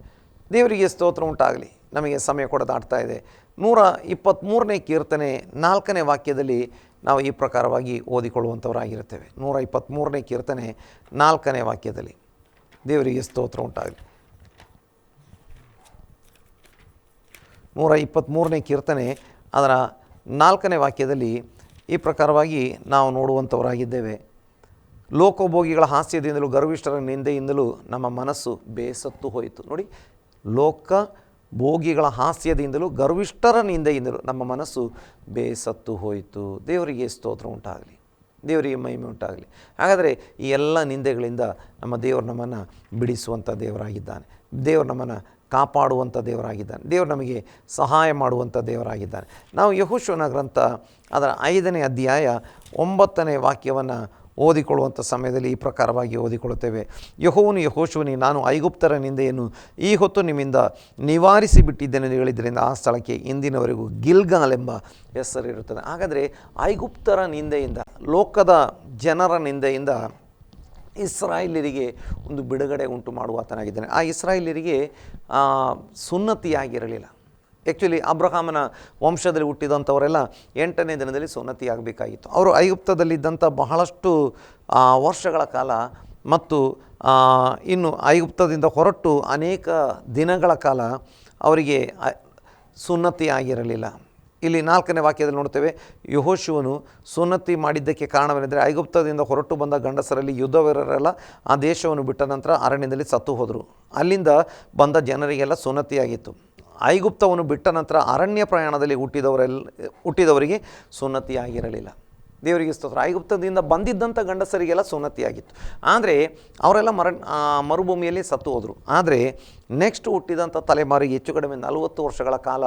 ದೇವರಿಗೆ ಸ್ತೋತ್ರ ಉಂಟಾಗಲಿ. ನಮಗೆ ಸಮಯ ಕೂಡ ದಾಟ್ತಾ ಇದೆ. 123ನೇ ಕೀರ್ತನೆ 4ನೇ ವಾಕ್ಯದಲ್ಲಿ ನಾವು ಈ ಪ್ರಕಾರವಾಗಿ ಓದಿಕೊಳ್ಳುವಂಥವರಾಗಿರುತ್ತೇವೆ. 123ನೇ ಕೀರ್ತನೆ 4ನೇ ವಾಕ್ಯದಲ್ಲಿ ದೇವರಿಗೆ ಸ್ತೋತ್ರ ಉಂಟಾಗಲಿ. 123ನೇ ಕೀರ್ತನೆ ಅದರ 4ನೇ ವಾಕ್ಯದಲ್ಲಿ ಈ ಪ್ರಕಾರವಾಗಿ ನಾವು ನೋಡುವಂಥವರಾಗಿದ್ದೇವೆ. ಲೋಕೋಭೋಗಿಗಳ ಹಾಸ್ಯದಿಂದಲೂ ಗರ್ವಿಷ್ಠರ ನಿಂದೆಯಿಂದಲೂ ನಮ್ಮ ಮನಸ್ಸು ಬೇಸತ್ತು ಹೋಯಿತು. ನೋಡಿ, ಲೋಕ ಭೋಗಿಗಳ ಹಾಸ್ಯದಿಂದಲೂ ಗರ್ವಿಷ್ಠರ ನಿಂದೆಯಿಂದಲೂ ನಮ್ಮ ಮನಸ್ಸು ಬೇಸತ್ತು ಹೋಯಿತು. ದೇವರಿಗೆ ಸ್ತೋತ್ರ ಉಂಟಾಗಲಿ, ದೇವರಿಗೆ ಮಹಿಮೆ ಉಂಟಾಗಲಿ. ಹಾಗಾದರೆ ಈ ಎಲ್ಲ ನಿಂದೆಗಳಿಂದ ನಮ್ಮ ದೇವರು ನಮ್ಮನ್ನು ಬಿಡಿಸುವಂಥ ದೇವರಾಗಿದ್ದಾನೆ. ದೇವರು ನಮ್ಮನ್ನು ಕಾಪಾಡುವಂಥ ದೇವರಾಗಿದ್ದಾನೆ. ದೇವರು ನಮಗೆ ಸಹಾಯ ಮಾಡುವಂಥ ದೇವರಾಗಿದ್ದಾನೆ. ನಾವು ಯೆಹೋಶುವನ ಗ್ರಂಥ ಅದರ 5ನೇ ಅಧ್ಯಾಯ 9ನೇ ವಾಕ್ಯವನ್ನು ಓದಿಕೊಳ್ಳುವಂಥ ಸಮಯದಲ್ಲಿ ಈ ಪ್ರಕಾರವಾಗಿ ಓದಿಕೊಳ್ಳುತ್ತೇವೆ. ಯೆಹೋವನು ಯೆಹೋಶುವನಿಗೆ, ನಾನು ಐಗುಪ್ತರ ನಿಂದೆಯನ್ನು ಈ ಹೊತ್ತು ನಿಮ್ಮಿಂದ ನಿವಾರಿಸಿ ಬಿಟ್ಟಿದ್ದೇನೆ ಹೇಳಿದ್ದರಿಂದ ಆ ಸ್ಥಳಕ್ಕೆ ಇಂದಿನವರೆಗೂ ಗಿಲ್ಗಾಲ್ ಎಂಬ ಹೆಸರಿರುತ್ತದೆ. ಹಾಗಾದರೆ ಐಗುಪ್ತರ ನಿಂದೆಯಿಂದ, ಲೋಕದ ಜನರ ನಿಂದೆಯಿಂದ ಇಸ್ರಾಯೇಲರಿಗೆ ಒಂದು ಬಿಡುಗಡೆ ಉಂಟು ಮಾಡುವ ಆತನಾಗಿದ್ದಾನೆ. ಆ ಇಸ್ರಾಯೇಲರಿಗೆ ಸುನ್ನತಿಯಾಗಿರಲಿಲ್ಲ. ಆ್ಯಕ್ಚುಲಿ ಅಬ್ರಹಾಮನ ವಂಶದಲ್ಲಿ ಹುಟ್ಟಿದಂಥವರೆಲ್ಲ 8ನೇ ದಿನದಲ್ಲಿ ಸುನ್ನತಿಯಾಗಬೇಕಾಗಿತ್ತು. ಅವರು ಐಗುಪ್ತದಲ್ಲಿದ್ದಂಥ ಬಹಳಷ್ಟು ವರ್ಷಗಳ ಕಾಲ ಮತ್ತು ಇನ್ನು ಐಗುಪ್ತದಿಂದ ಹೊರಟು ಅನೇಕ ದಿನಗಳ ಕಾಲ ಅವರಿಗೆ ಸುನ್ನತಿ ಆಗಿರಲಿಲ್ಲ. ಇಲ್ಲಿ 4ನೇ ವಾಕ್ಯದಲ್ಲಿ ನೋಡ್ತೇವೆ, ಯೆಹೋಶುವನು ಸುನ್ನತಿ ಮಾಡಿದ್ದಕ್ಕೆ ಕಾರಣವೇನೆಂದರೆ ಐಗುಪ್ತದಿಂದ ಹೊರಟು ಬಂದ ಗಂಡಸರಲ್ಲಿ ಯುದ್ಧವೀರರೆಲ್ಲ ಆ ದೇಶವನ್ನು ಬಿಟ್ಟ ನಂತರ ಅರಣ್ಯದಲ್ಲಿ ಸತ್ತು ಹೋದರು. ಅಲ್ಲಿಂದ ಬಂದ ಜನರಿಗೆಲ್ಲ ಸುನ್ನತಿಯಾಗಿತ್ತು. ಐಗುಪ್ತವನ್ನು ಬಿಟ್ಟ ನಂತರ ಅರಣ್ಯ ಪ್ರಯಾಣದಲ್ಲಿ ಹುಟ್ಟಿದವರಿಗೆ ಸುನ್ನತಿಯಾಗಿರಲಿಲ್ಲ. ದೇವರಿಗೆ ಸ್ತೋತ್ರ. ಐಗುಪ್ತದಿಂದ ಬಂದಿದ್ದಂಥ ಗಂಡಸರಿಗೆಲ್ಲ ಸುನ್ನತಿಯಾಗಿತ್ತು. ಆದರೆ ಅವರೆಲ್ಲ ಮರುಭೂಮಿಯಲ್ಲಿ ಸತ್ತು ಹೋದರು. ಆದರೆ ನೆಕ್ಸ್ಟ್ ಹುಟ್ಟಿದಂಥ ತಲೆಮಾರಿಗೆ ಹೆಚ್ಚು ಕಡಿಮೆ 40 ವರ್ಷಗಳ ಕಾಲ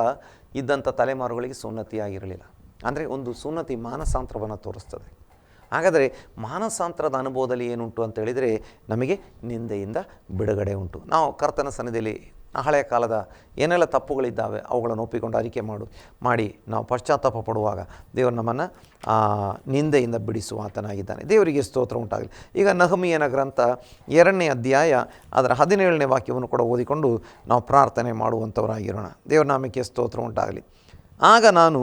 ಇದ್ದಂಥ ತಲೆಮಾರುಗಳಿಗೆ ಸುನ್ನತಿಯಾಗಿರಲಿಲ್ಲ. ಅಂದರೆ ಒಂದು ಸುನ್ನತಿ ಮಾನಸಾಂತರವನ್ನು ತೋರಿಸ್ತದೆ. ಹಾಗಾದರೆ ಮಾನಸಾಂತರದ ಅನುಭವದಲ್ಲಿ ಏನುಂಟು ಅಂತ ಹೇಳಿದರೆ ನಮಗೆ ನಿಂದೆಯಿಂದ ಬಿಡುಗಡೆ ಉಂಟು. ನಾವು ಕರ್ತನ ಸನ್ನಿಧಿಯಲ್ಲಿ ಹಳೆಯ ಕಾಲದ ಏನೆಲ್ಲ ತಪ್ಪುಗಳಿದ್ದಾವೆ ಅವುಗಳನ್ನು ಒಪ್ಪಿಕೊಂಡು ಅರಿಕೆ ಮಾಡಿ ನಾವು ಪಶ್ಚಾತ್ತಾಪ ಪಡುವಾಗ ದೇವರು ನಮ್ಮನ್ನು ನಿಂದೆಯಿಂದ ಬಿಡಿಸುವ ಆತನಾಗಿದ್ದಾನೆ. ದೇವರಿಗೆ ಸ್ತೋತ್ರ ಉಂಟಾಗಲಿ. ಈಗ ನಹಮೀಯನ ಗ್ರಂಥ 2ನೇ ಅಧ್ಯಾಯ ಅದರ 17ನೇ ವಾಕ್ಯವನ್ನು ಕೂಡ ಓದಿಕೊಂಡು ನಾವು ಪ್ರಾರ್ಥನೆ ಮಾಡುವಂಥವರಾಗಿರೋಣ. ದೇವರ ನಾಮಕ್ಕೆ ಸ್ತೋತ್ರ ಉಂಟಾಗಲಿ. ಆಗ ನಾನು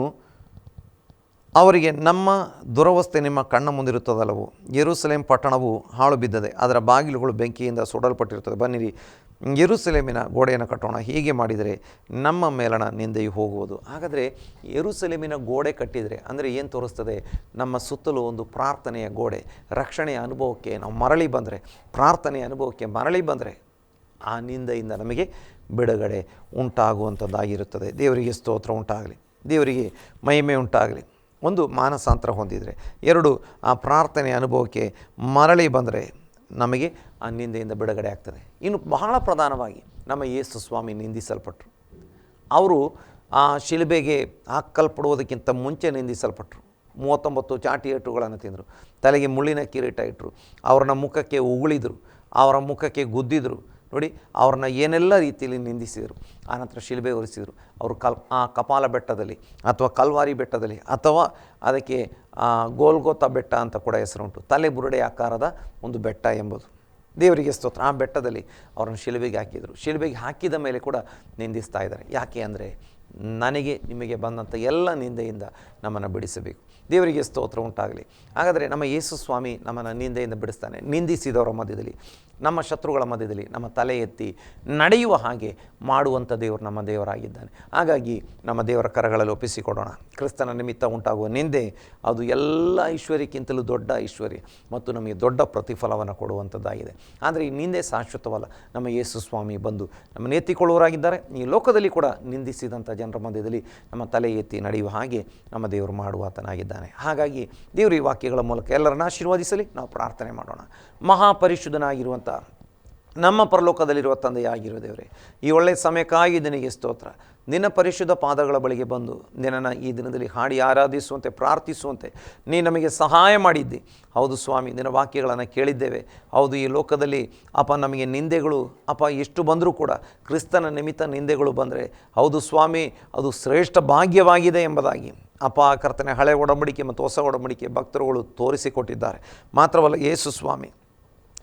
ಅವರಿಗೆ, ನಮ್ಮ ದುರವಸ್ಥೆ ನಿಮ್ಮ ಕಣ್ಣ ಮುಂದಿರುತ್ತದಲ್ಲವೋ, ಯೆರೂಸಲೇಮ್ ಪಟ್ಟಣವು ಹಾಳು ಬಿದ್ದದೆ, ಅದರ ಬಾಗಿಲುಗಳು ಬೆಂಕಿಯಿಂದ ಸುಡಲ್ಪಟ್ಟಿರುತ್ತದೆ. ಬನ್ನಿರಿ, ಯೆರೂಸಲೇಮಿನ ಗೋಡೆಯನ್ನು ಕಟ್ಟೋಣ. ಹೀಗೆ ಮಾಡಿದರೆ ನಮ್ಮ ಮೇಲಣ ನಿಂದೆಯು ಹೋಗುವುದು. ಹಾಗಾದರೆ ಯೆರೂಸಲೇಮಿನ ಗೋಡೆ ಕಟ್ಟಿದರೆ ಅಂದರೆ ಏನು ತೋರಿಸ್ತದೆ? ನಮ್ಮ ಸುತ್ತಲೂ ಒಂದು ಪ್ರಾರ್ಥನೆಯ ಗೋಡೆ, ರಕ್ಷಣೆಯ ಅನುಭವಕ್ಕೆ ನಾವು ಮರಳಿ ಬಂದರೆ, ಪ್ರಾರ್ಥನೆಯ ಅನುಭವಕ್ಕೆ ಮರಳಿ ಬಂದರೆ ಆ ನಿಂದೆಯಿಂದ ನಮಗೆ ಬಿಡುಗಡೆ ಉಂಟಾಗುವಂಥದ್ದಾಗಿರುತ್ತದೆ. ದೇವರಿಗೆ ಸ್ತೋತ್ರ ಉಂಟಾಗಲಿ, ದೇವರಿಗೆ ಮಹಿಮೆ ಉಂಟಾಗಲಿ. ಒಂದು, ಮಾನಸಾಂತರ ಹೊಂದಿದರೆ. 2, ಆ ಪ್ರಾರ್ಥನೆಯ ಅನುಭವಕ್ಕೆ ಮರಳಿ ಬಂದರೆ ನಮಗೆ ಆ ನಿಂದೆಯಿಂದ ಬಿಡುಗಡೆ ಆಗ್ತದೆ. ಇನ್ನು ಬಹಳ ಪ್ರಧಾನವಾಗಿ ನಮ್ಮ ಯೇಸು ಸ್ವಾಮಿ ನಿಂದಿಸಲ್ಪಟ್ಟರು. ಅವರು ಆ ಶಿಲುಬೆಗೆ ಹಾಕಲ್ಪಡುವುದಕ್ಕಿಂತ ಮುಂಚೆ ನಿಂದಿಸಲ್ಪಟ್ಟರು. 39 ಚಾಟಿ ಏಟುಗಳನ್ನು ತಿಂದರು, ತಲೆಗೆ ಮುಳ್ಳಿನ ಕಿರೀಟ ಇಟ್ಟರು, ಅವ್ರನ್ನ ಮುಖಕ್ಕೆ ಉಗುಳಿದರು, ಅವರ ಮುಖಕ್ಕೆ ಗುದ್ದಿದರು. ನೋಡಿ, ಅವ್ರನ್ನ ಏನೆಲ್ಲ ರೀತಿಯಲ್ಲಿ ನಿಂದಿಸಿದರು. ಆನಂತರ ಶಿಲುಬೆ ಹೊರಿಸಿದರು. ಅವರು ಆ ಕಪಾಲ ಬೆಟ್ಟದಲ್ಲಿ ಅಥವಾ ಕಲ್ವಾರಿ ಬೆಟ್ಟದಲ್ಲಿ ಅಥವಾ ಅದಕ್ಕೆ ಗೋಲ್ಗೋತಾ ಬೆಟ್ಟ ಅಂತ ಕೂಡ ಹೆಸರುಂಟು, ತಲೆ ಬುರುಡೆ ಆಕಾರದ ಒಂದು ಬೆಟ್ಟ ಎಂಬುದು. ದೇವರಿಗೆ ಸ್ತೋತ್ರ. ಆ ಬೆಟ್ಟದಲ್ಲಿ ಅವರನ್ನು ಶಿಲುಬೆಗೆ ಹಾಕಿದರು. ಶಿಲುಬೆಗೆ ಹಾಕಿದ ಮೇಲೆ ಕೂಡ ನಿಂದಿಸ್ತಾ ಇದ್ದಾರೆ. ಯಾಕೆ ಅಂದರೆ ನನಗೆ ನಿಮಗೆ ಬಂದಂಥ ಎಲ್ಲ ನಿಂದೆಯಿಂದ ನಮ್ಮನ್ನು ಬಿಡಿಸಬೇಕು. ದೇವರಿಗೆ ಸ್ತೋತ್ರ ಉಂಟಾಗಲಿ. ಹಾಗಾದರೆ ನಮ್ಮ ಯೇಸು ಸ್ವಾಮಿ ನಮ್ಮನ್ನು ನಿಂದೆಯಿಂದ ಬಿಡಿಸ್ತಾನೆ. ನಿಂದಿಸಿದವರ ಮಧ್ಯದಲ್ಲಿ, ನಮ್ಮ ಶತ್ರುಗಳ ಮಧ್ಯದಲ್ಲಿ ನಮ್ಮ ತಲೆ ಎತ್ತಿ ನಡೆಯುವ ಹಾಗೆ ಮಾಡುವಂಥ ದೇವರು ನಮ್ಮ ದೇವರಾಗಿದ್ದಾನೆ. ಹಾಗಾಗಿ ನಮ್ಮ ದೇವರ ಕರಗಳಲ್ಲಿ ಒಪ್ಪಿಸಿಕೊಡೋಣ. ಕ್ರಿಸ್ತನ ನಿಮಿತ್ತ ಉಂಟಾಗುವ ನಿಂದೆ ಅದು ಎಲ್ಲ ಐಶ್ವರ್ಯಕ್ಕಿಂತಲೂ ದೊಡ್ಡ ಐಶ್ವರ್ಯ ಮತ್ತು ನಮಗೆ ದೊಡ್ಡ ಪ್ರತಿಫಲವನ್ನು ಕೊಡುವಂಥದ್ದಾಗಿದೆ. ಆದರೆ ಈ ನಿಂದೆ ಶಾಶ್ವತವಲ್ಲ. ನಮ್ಮ ಯೇಸು ಸ್ವಾಮಿ ಬಂದು ನಮ್ಮನ್ನು ಎತ್ತಿಕೊಳ್ಳುವವರಾಗಿದ್ದಾರೆ. ಈ ಲೋಕದಲ್ಲಿ ಕೂಡ ನಿಂದಿಸಿದಂಥ ಜನರ ಮಧ್ಯದಲ್ಲಿ ನಮ್ಮ ತಲೆ ಎತ್ತಿ ನಡೆಯುವ ಹಾಗೆ ನಮ್ಮ ದೇವರು ಮಾಡುವಾತನಾಗಿದ್ದಾನೆ. ಹಾಗಾಗಿ ದೇವರು ಈ ವಾಕ್ಯಗಳ ಮೂಲಕ ಎಲ್ಲರನ್ನ ಆಶೀರ್ವದಿಸಲಿ. ನಾವು ಪ್ರಾರ್ಥನೆ ಮಾಡೋಣ. ಮಹಾಪರಿಶುದ್ಧನಾಗಿರುವಂಥ ನಮ್ಮ ಪರಲೋಕದಲ್ಲಿರುವ ತಂದೆಯಾಗಿರುವ ದೇವರೇ, ಈ ಒಳ್ಳೆಯ ಸಮಯಕ್ಕಾಗಿ ನಿನಗೆ ಸ್ತೋತ್ರ. ನಿನ್ನ ಪರಿಶುದ್ಧ ಪಾದಗಳ ಬಳಿಗೆ ಬಂದು ನಿನ್ನನ್ನು ಈ ದಿನದಲ್ಲಿ ಹಾಡಿ ಆರಾಧಿಸುವಂತೆ ಪ್ರಾರ್ಥಿಸುವಂತೆ ನೀ ನಮಗೆ ಸಹಾಯ ಮಾಡಿದ್ದಿ. ಹೌದು ಸ್ವಾಮಿ, ನಿನ್ನ ವಾಕ್ಯಗಳನ್ನು ಕೇಳಿದ್ದೇವೆ. ಹೌದು, ಈ ಲೋಕದಲ್ಲಿ ನಮಗೆ ನಿಂದೆಗಳು ಎಷ್ಟು ಬಂದರೂ ಕೂಡ ಕ್ರಿಸ್ತನ ನಿಮಿತ್ತ ನಿಂದೆಗಳು ಬಂದರೆ ಹೌದು ಸ್ವಾಮಿ, ಅದು ಶ್ರೇಷ್ಠ ಭಾಗ್ಯವಾಗಿದೆ ಎಂಬುದಾಗಿ ಕರ್ತನೆ ಹಳೆ ಒಡಂಬಡಿಕೆ ಮತ್ತು ಹೊಸ ಒಡಂಬಡಿಕೆ ಭಕ್ತರುಗಳು ತೋರಿಸಿಕೊಟ್ಟಿದ್ದಾರೆ. ಮಾತ್ರವಲ್ಲ ಯೇಸು ಸ್ವಾಮಿ,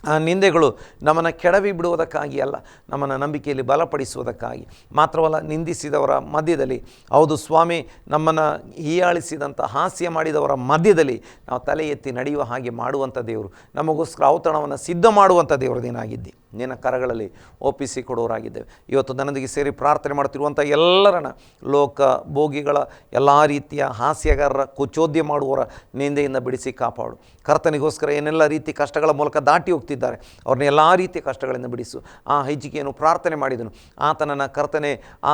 ಆ ನಿಂದೆಗಳು ನಮ್ಮನ್ನು ಕೆಡವಿ ಬಿಡುವುದಕ್ಕಾಗಿ ಅಲ್ಲ, ನಮ್ಮನ್ನು ನಂಬಿಕೆಯಲ್ಲಿ ಬಲಪಡಿಸುವುದಕ್ಕಾಗಿ. ಮಾತ್ರವಲ್ಲ, ನಿಂದಿಸಿದವರ ಮಧ್ಯದಲ್ಲಿ ಹೌದು ಸ್ವಾಮಿ, ನಮ್ಮನ್ನು ಹೀಯಾಳಿಸಿದಂಥ ಹಾಸ್ಯ ಮಾಡಿದವರ ಮಧ್ಯದಲ್ಲಿ ನಾವು ತಲೆ ಎತ್ತಿ ನಡೆಯುವ ಹಾಗೆ ಮಾಡುವಂಥ ದೇವರು, ನಮಗೋಸ್ಕರ ಔತಣವನ್ನು ಸಿದ್ಧ ಮಾಡುವಂಥ ದೇವರದೇನಾಗಿದ್ದಿ. ನಿನ್ನ ಕರಗಳಲ್ಲಿ ಒಪ್ಪಿಸಿಕೊಡೋರಾಗಿದ್ದೇವೆ. ಇವತ್ತು ನನ್ನೊಂದಿಗೆ ಸೇರಿ ಪ್ರಾರ್ಥನೆ ಮಾಡ್ತಿರುವಂಥ ಎಲ್ಲರನ್ನ ಲೋಕ ಭೋಗಿಗಳ ಎಲ್ಲ ರೀತಿಯ ಹಾಸ್ಯಗಾರರ ಕುಚೋದ್ಯ ಮಾಡುವವರ ನಿಂದೆಯಿಂದ ಬಿಡಿಸಿ ಕಾಪಾಡು. ಕರ್ತನಿಗೋಸ್ಕರ ಏನೆಲ್ಲ ರೀತಿ ಕಷ್ಟಗಳ ಮೂಲಕ ದಾಟಿ ಹೋಗ್ತಿದ್ದಾರೆ ಅವ್ರನ್ನ ಎಲ್ಲ ರೀತಿಯ ಕಷ್ಟಗಳಿಂದ ಬಿಡಿಸು. ಆ ಹಿಜ್ಕಿಯನು ಪ್ರಾರ್ಥನೆ ಮಾಡಿದನು, ಆತನನ್ನು ಕರ್ತನೆ ಆ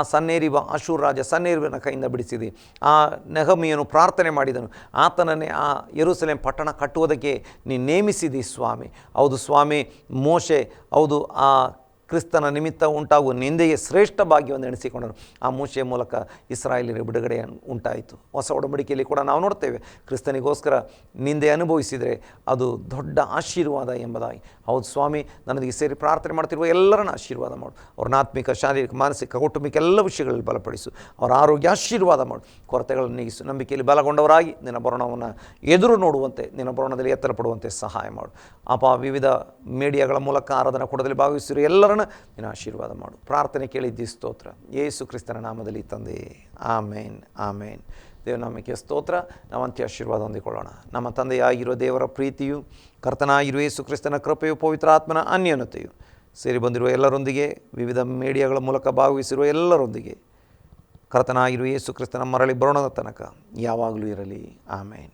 ಅಶೂರ್ ರಾಜ ಸನ್ನೇರಿಬನ ಕೈಯಿಂದ ಬಿಡಿಸಿದೆ. ಆ ನೆಹಮೀಯನು ಪ್ರಾರ್ಥನೆ ಮಾಡಿದನು, ಆತನನ್ನೇ ಆ ಯೆರೂಸಲೇಮ್ ಪಟ್ಟಣ ಕಟ್ಟುವುದಕ್ಕೆ ನೀನು ನೇಮಿಸಿದಿ ಸ್ವಾಮಿ. ಹೌದು ಸ್ವಾಮಿ, ಮೋಶೆ ಹೌದು ಆ ಕ್ರಿಸ್ತನ ನಿಮಿತ್ತ ಉಂಟಾಗುವ ನಿಂದೆಯೇ ಶ್ರೇಷ್ಠ ಭಾಗ್ಯವನ್ನು ಎಣಿಸಿಕೊಂಡನು. ಆ ಮೋಶೆಯ ಮೂಲಕ ಇಸ್ರಾಯೇಲಿನ ಬಿಡುಗಡೆ ಉಂಟಾಯಿತು. ಹೊಸ ಒಡಂಬಡಿಕೆಯಲ್ಲಿ ಕೂಡ ನಾವು ನೋಡ್ತೇವೆ, ಕ್ರಿಸ್ತನಿಗೋಸ್ಕರ ನಿಂದೆ ಅನುಭವಿಸಿದರೆ ಅದು ದೊಡ್ಡ ಆಶೀರ್ವಾದ ಎಂಬುದಾಗಿ. ಹೌದು ಸ್ವಾಮಿ, ನನಗೆ ಸೇರಿ ಪ್ರಾರ್ಥನೆ ಮಾಡ್ತಿರುವ ಎಲ್ಲರನ್ನ ಆಶೀರ್ವಾದ ಮಾಡು. ಅವ್ರನ್ನ ಆತ್ಮಿಕ, ಶಾರೀರಿಕ, ಮಾನಸಿಕ, ಕೌಟುಂಬಿಕ ಎಲ್ಲ ವಿಷಯಗಳಲ್ಲಿ ಬಲಪಡಿಸು. ಅವರ ಆರೋಗ್ಯ ಆಶೀರ್ವಾದ ಮಾಡು. ಕೊರತೆಗಳನ್ನು ನೀಗಿಸು. ನಂಬಿಕೆಯಲ್ಲಿ ಬಲಗೊಂಡವರಾಗಿ ನಿನ್ನ ಬರೋಣವನ್ನು ಎದುರು ನೋಡುವಂತೆ, ನಿನ್ನ ಬರೋಣದಲ್ಲಿ ಎತ್ತರ ಪಡುವಂತೆ ಸಹಾಯ ಮಾಡು. ವಿವಿಧ ಮೀಡಿಯಾಗಳ ಮೂಲಕ ಆರಾಧನಾ ಕೂಟದಲ್ಲಿ ಭಾಗವಹಿಸಿರುವ ಎಲ್ಲರನ್ನ ನಿನ್ನ ಆಶೀರ್ವಾದ ಮಾಡು. ಪ್ರಾರ್ಥನೆ ಕೇಳಿದ್ದಿ ಸ್ತೋತ್ರ, ಯೇಸು ಕ್ರಿಸ್ತನ ನಾಮದಲ್ಲಿ ತಂದೆ, ಆಮೇನ್ ಆಮೇನ್. ದೇವನಾಮಕ್ಕೆ ಸ್ತೋತ್ರ. ನಾವಂತ್ಯ ಆಶೀರ್ವಾದ ಹೊಂದಿಕೊಳ್ಳೋಣ. ನಮ್ಮ ತಂದೆಯಾಗಿರುವ ದೇವರ ಪ್ರೀತಿಯು, ಕರ್ತನಾಗಿರುವ ಯೇಸು ಕ್ರಿಸ್ತನ ಕೃಪೆಯು, ಪವಿತ್ರಾತ್ಮನ ಅನ್ಯೋನ್ಯತೆಯು ಸೇರಿ ಬಂದಿರುವ ಎಲ್ಲರೊಂದಿಗೆ, ವಿವಿಧ ಮೀಡಿಯಾಗಳ ಮೂಲಕ ಭಾಗವಹಿಸಿರುವ ಎಲ್ಲರೊಂದಿಗೆ ಕರ್ತನಾಗಿರುವ ಯೇಸು ಕ್ರಿಸ್ತನ ಮರಳಿ ಬರೋಣದ ತನಕ ಯಾವಾಗಲೂ ಇರಲಿ. ಆಮೇನ್.